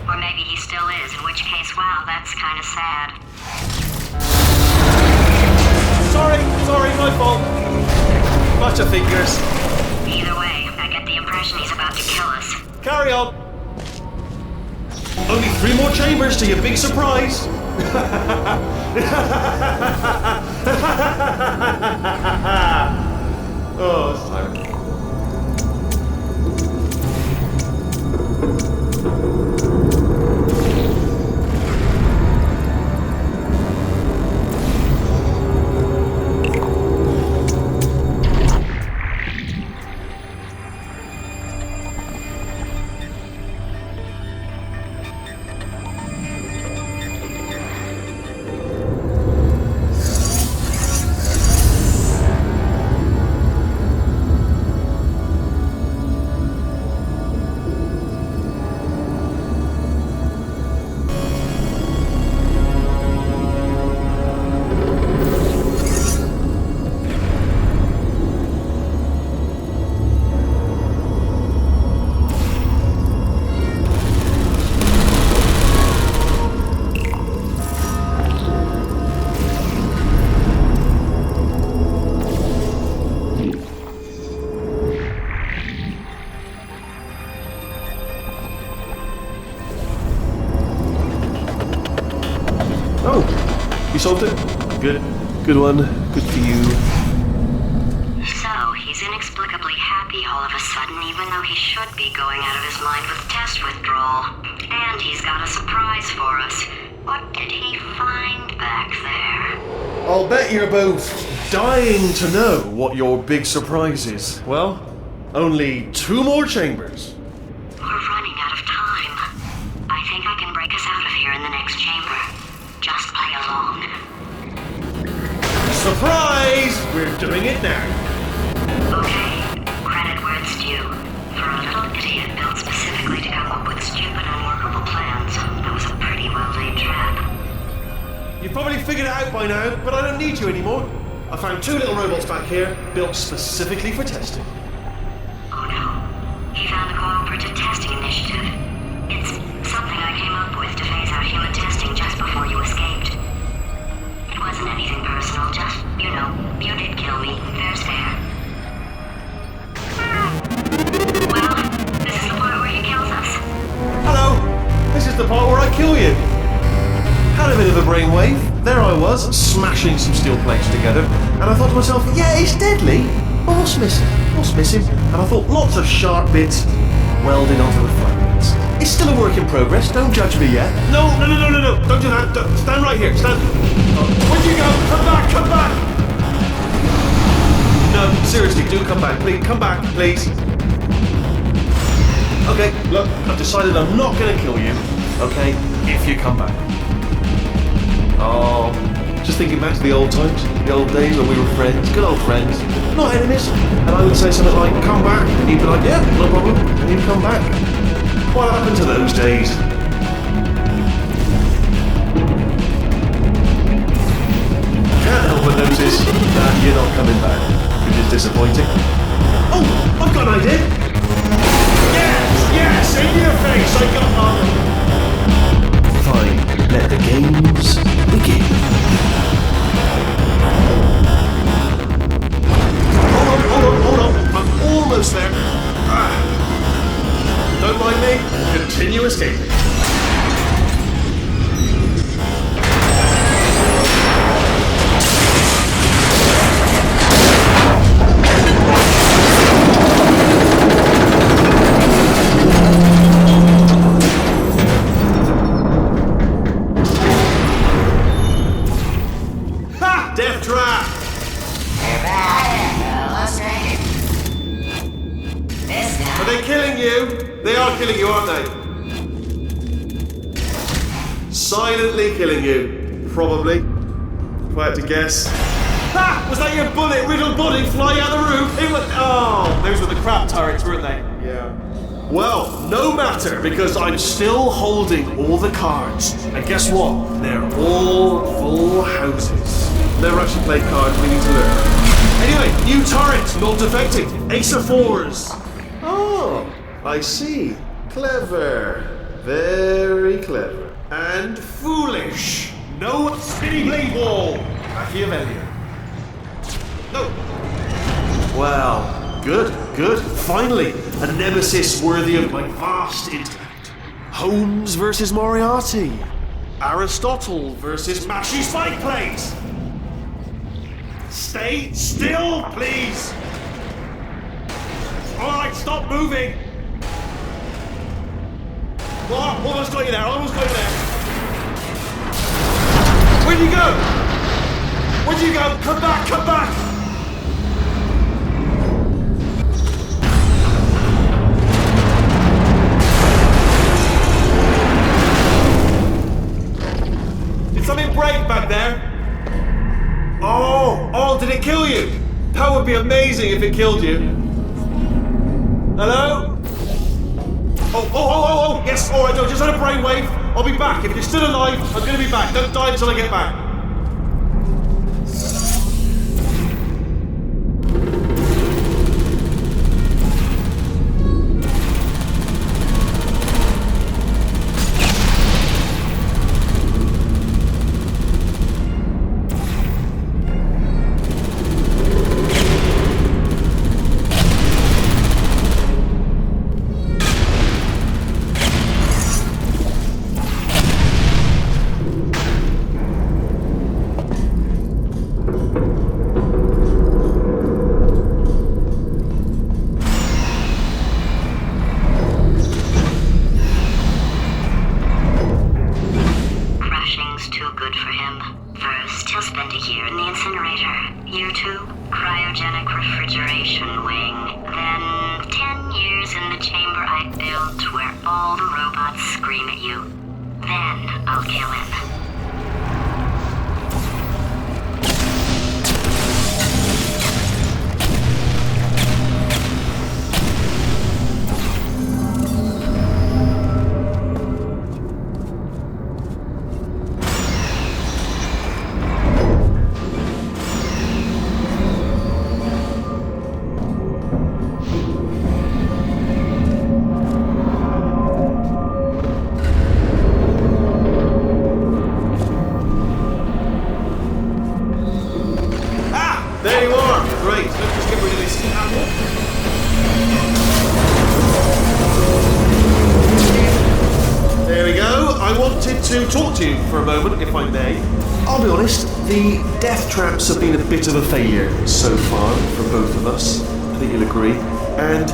Or maybe he still is, in which case, wow, that's kind of sad. Sorry, my fault. Bunch of fingers. Either way, I get the impression he's about to kill us. Carry on. Only 3 more chambers to your big surprise. Oh, that's tiring. You solved it? Good. Good one. Good for you. So, he's inexplicably happy all of a sudden, even though he should be going out of his mind with test withdrawal. And he's got a surprise for us. What did he find back there? I'll bet you're both dying to know what your big surprise is. Well, only 2 more chambers. We're running out of time. I think I can break us out of here in the next chamber. Just play along. Surprise! We're doing it now. Okay, credit where it's due. For a little idiot built specifically to come up with stupid, unworkable plans, that was a pretty well-laid trap. You've probably figured it out by now, but I don't need you anymore. I found 2 little robots back here, built specifically for testing. Oh no. He found the Cooperative Testing Initiative. It's something I came up with to phase out human testing just before you escaped. It wasn't anything personal, just, you know, you did kill me. Fair's fair. Well, this is the part where he kills us. Hello! This is the part where I kill you. Had a bit of a brainwave. There I was, smashing some steel plates together, and I thought to myself, yeah, it's deadly, but what's missing? What's missing? And I thought lots of sharp bits welded onto the fragments. It's still a work in progress, don't judge me yet. No, don't do that. Stand right here, stand. Where'd you go? Come back! No, seriously, do come back, please. Come back, please. Okay, look, I've decided I'm not going to kill you, okay, if you come back. Oh, just thinking back to the old times, the old days when we were friends, good old friends, not enemies. And I would say something like, come back, and you'd be like, yeah, no problem, and you'd come back. What happened to those days? Can't help but notice that you're not coming back, which is disappointing. Oh, I've got an idea. Yes, in your face, I got on. Fine, let the games begin. Hold on, I'm almost there. Don't mind me, continue escaping. Death trap! Are they killing you? They are killing you, aren't they? Silently killing you. Probably. If I had to guess. Ah! Was that your bullet, riddled body flying out the roof? It was. Oh! Those were the crap turrets, weren't they? Yeah. Well, no matter, because I'm still holding all the cards. And guess what? They're all full houses. Never actually played cards, we need to learn. Anyway, new turret, not defecting. Ace of 4s. Oh, I see. Clever. Very clever. And foolish. No spinning blade wall. Machiavellian. No. Well, good. Finally, a nemesis worthy of my vast intellect. Holmes versus Moriarty. Aristotle versus Mashy Spike Plates. Stay still, please! Alright, stop moving! What? Almost got you there, Where'd you go? Come back! Did something break back there? Oh, did it kill you? That would be amazing if it killed you. Hello? Oh, yes, alright, I just had a brainwave. I'll be back. If you're still alive, I'm gonna be back. Don't die until I get back. to talk to you for a moment, if I may. I'll be honest, the death traps have been a bit of a failure so far for both of us. I think you'll agree. And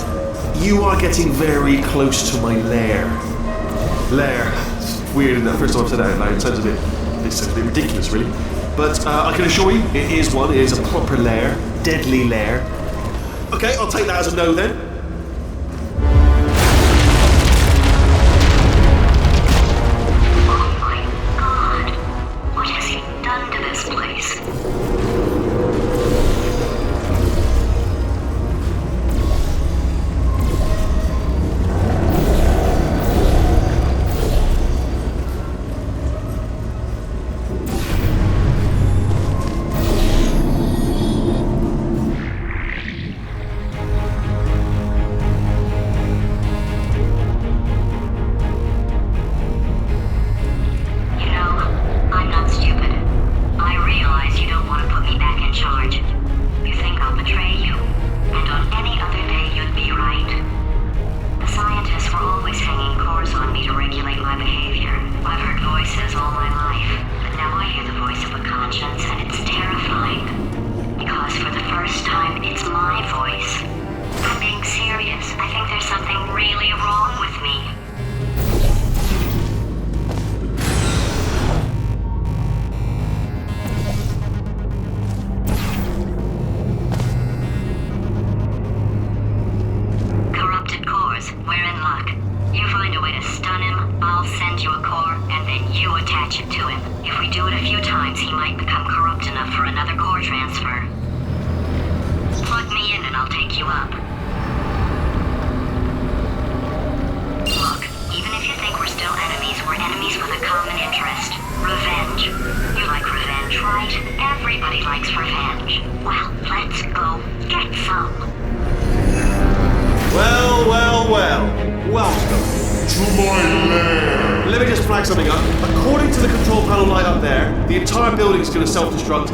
you are getting very close to my lair. Lair. It's weird, isn't that? First time I've said that out loud. It sounds a bit ridiculous, really. But I can assure you, it is one. It is a proper lair. Deadly lair. Okay, I'll take that as a no then.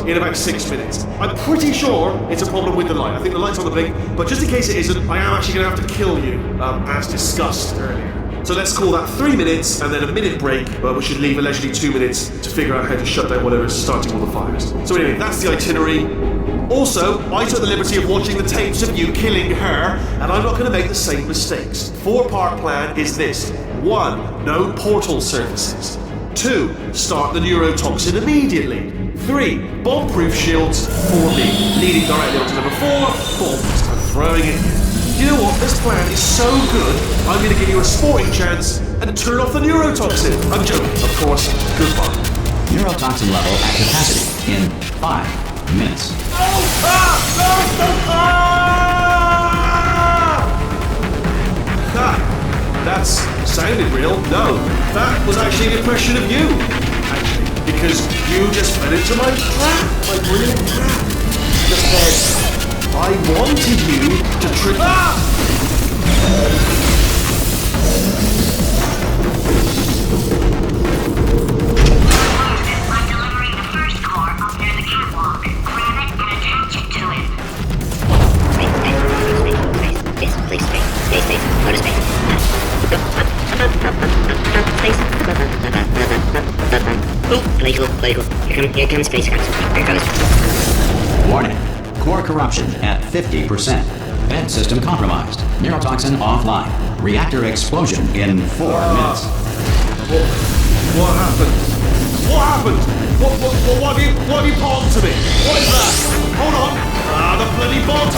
In about 6 minutes. I'm pretty sure it's a problem with the light. I think the light's on the blink, but just in case it isn't, I am actually going to have to kill you, as discussed earlier. So let's call that 3 minutes and then a minute break, but we should leave a leisurely 2 minutes to figure out how to shut down whatever's starting all the fires. So anyway, that's the itinerary. Also, I took the liberty of watching the tapes of you killing her, and I'm not going to make the same mistakes. 4-part plan is this. 1. No portal surfaces. 2. Start the neurotoxin immediately. 3. Bomb-proof shields for me, leading directly onto number 4, bombs. I'm throwing it in. You know what? This plan is so good, I'm going to give you a sporting chance and turn off the neurotoxin. I'm joking, of course. Goodbye. Neurotoxin level at capacity in 5 minutes. That's sounded real. No, that was actually an impression of you. Because you just fell into my trap, my brilliant trap. Just said, I wanted you to trick. I'm delivering the first core up near the catwalk. Grab it and attach it to it. Space. Go to space. Play cool. Here comes space. Here goes. Warning. Core corruption at 50%. Vent system compromised. Neurotoxin offline. Reactor explosion in 4 minutes. What happened? What have you bombed to me? What is that? Hold on. The bloody bomb.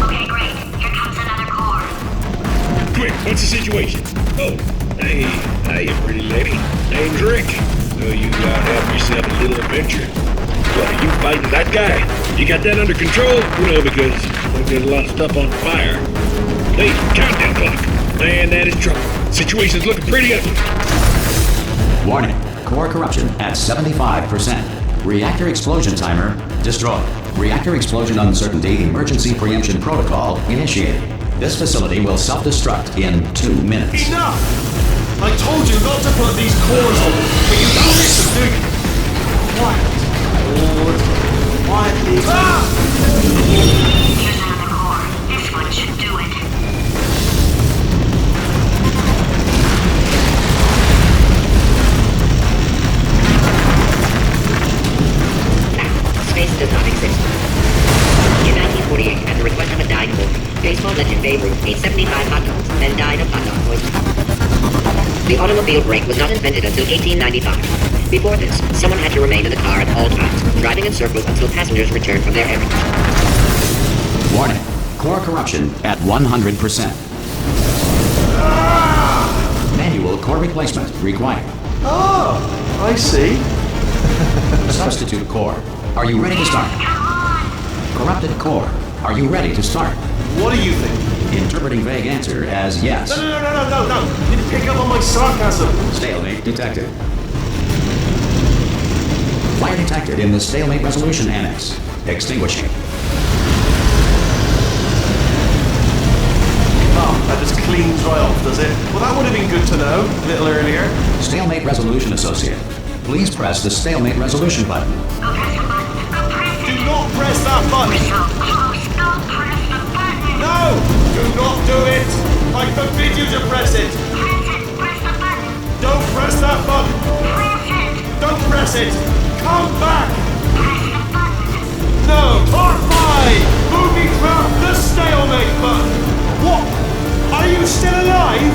Okay, great. Here comes another core. Quick, what's the situation? Oh, hey, hiya, pretty lady. Name's Rick. So you have yourself a little adventure. What, are you fighting that guy? You got that under control? You know, because there's a lot of stuff on fire. Hey, countdown clock. Man, that is trouble. Situation's looking pretty ugly. Warning. Core corruption at 75%. Reactor explosion timer destroyed. Reactor explosion uncertainty emergency preemption protocol initiated. This facility will self-destruct in 2 minutes. Enough! I told you not to put these cores on, but you don't listen, do you? Quiet. Lord. Quietly. Here's another core. This one should do it. does not exist. In 1948, at the request of a dying boy, baseball legend Babe Ruth ate 75 hot dogs, then died of hot dog poisoning. The automobile brake was not invented until 1895. Before this, someone had to remain in the car at all times, driving in circles until passengers returned from their errands. Warning. Core corruption at 100%. Manual core replacement required. Oh, I see. Substitute core. Are you ready to start? Corrupted core. Are you ready to start? What do you think? Interpreting vague answer as yes. No. You didn't pick up on my sarcasm. Stalemate detected. Fire detected in the stalemate resolution annex. Extinguishing. Oh, that just cleans right off, does it? Well, that would have been good to know a little earlier. Stalemate resolution associate. Please press the stalemate resolution button. Do not press that button. No! Do not do it! I forbid you to press it! Don't press that button! Don't press it! Come back! No! Part 5! Moving through the stalemate button! What? Are you still alive?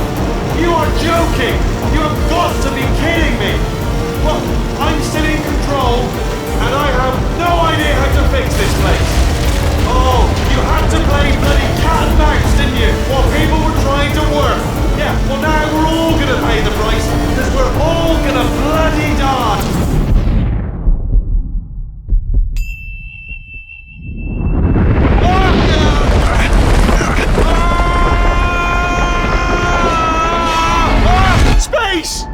You are joking! You have got to be kidding me! Well, I'm still in control, and I have no idea how to fix this place! Oh, you had to play bloody cat and mouse, didn't you? While people were trying to work. Yeah, well now we're all gonna pay the price, because we're all gonna bloody die. Space!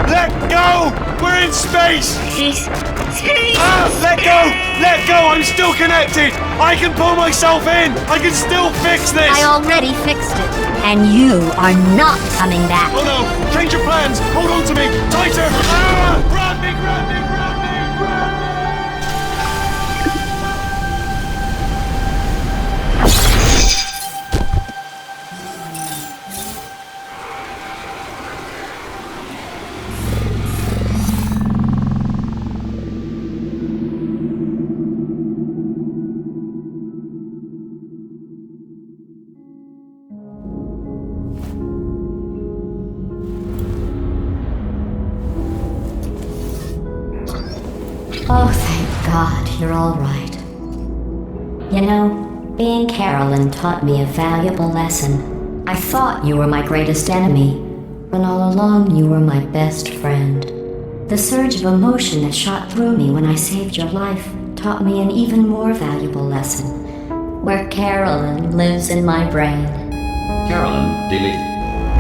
Let go! We're in space! Space! Let go! Let go! I'm still connected! I can pull myself in! I can still fix this! I already fixed it, and you are not coming back. Oh no! Change your plans! Hold on to me! Tighter! Grab me! Grab me! Grab me! Grab me! Oh, thank God, you're all right. You know, being Carolyn taught me a valuable lesson. I thought you were my greatest enemy, when all along you were my best friend. The surge of emotion that shot through me when I saved your life taught me an even more valuable lesson, where Carolyn lives in my brain. Carolyn, delete.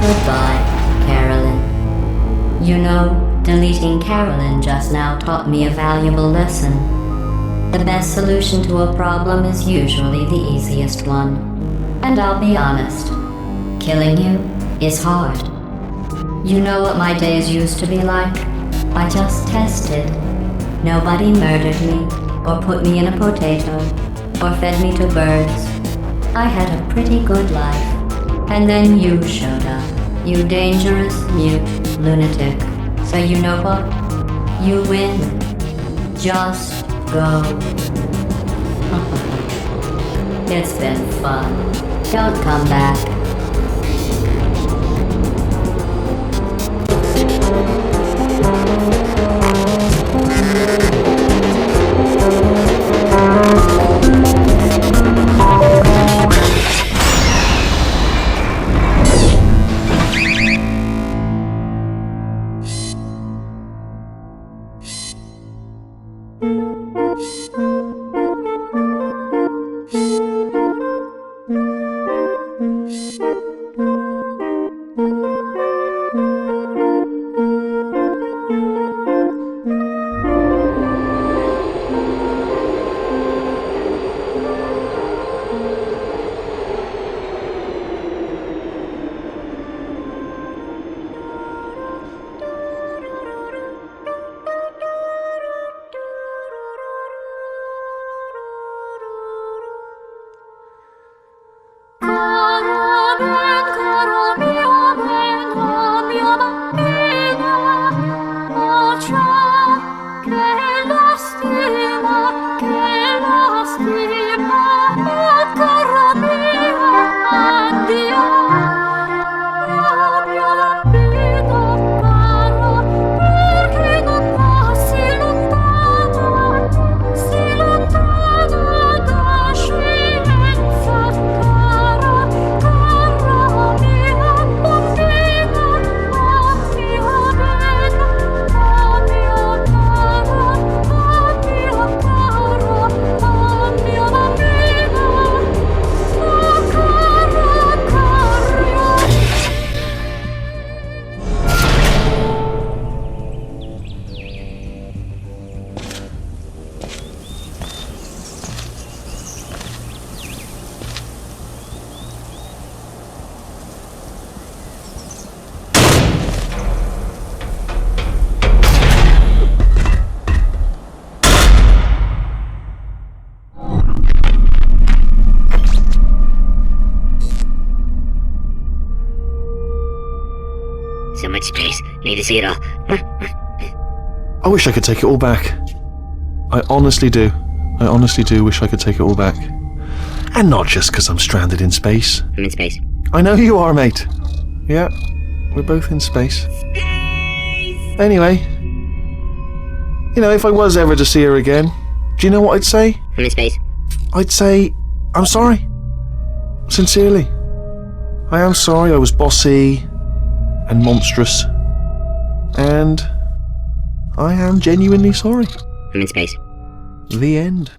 Goodbye, Carolyn. You know, deleting Carolyn just now taught me a valuable lesson. The best solution to a problem is usually the easiest one. And I'll be honest, killing you is hard. You know what my days used to be like? I just tested. Nobody murdered me, or put me in a potato, or fed me to birds. I had a pretty good life. And then you showed up, you dangerous, mute lunatic. So you know what? You win. Just go. It's been fun. Don't come back. much space. Need to see it all. I wish I could take it all back. I honestly do. I honestly do wish I could take it all back. And not just because I'm stranded in space. I'm in space. I know you are, mate. Yeah, we're both in space. Anyway, you know, if I was ever to see her again, do you know what I'd say? I'm in space. I'd say, I'm sorry. Sincerely. I am sorry I was bossy and monstrous. And I am genuinely sorry. I'm in space. The end.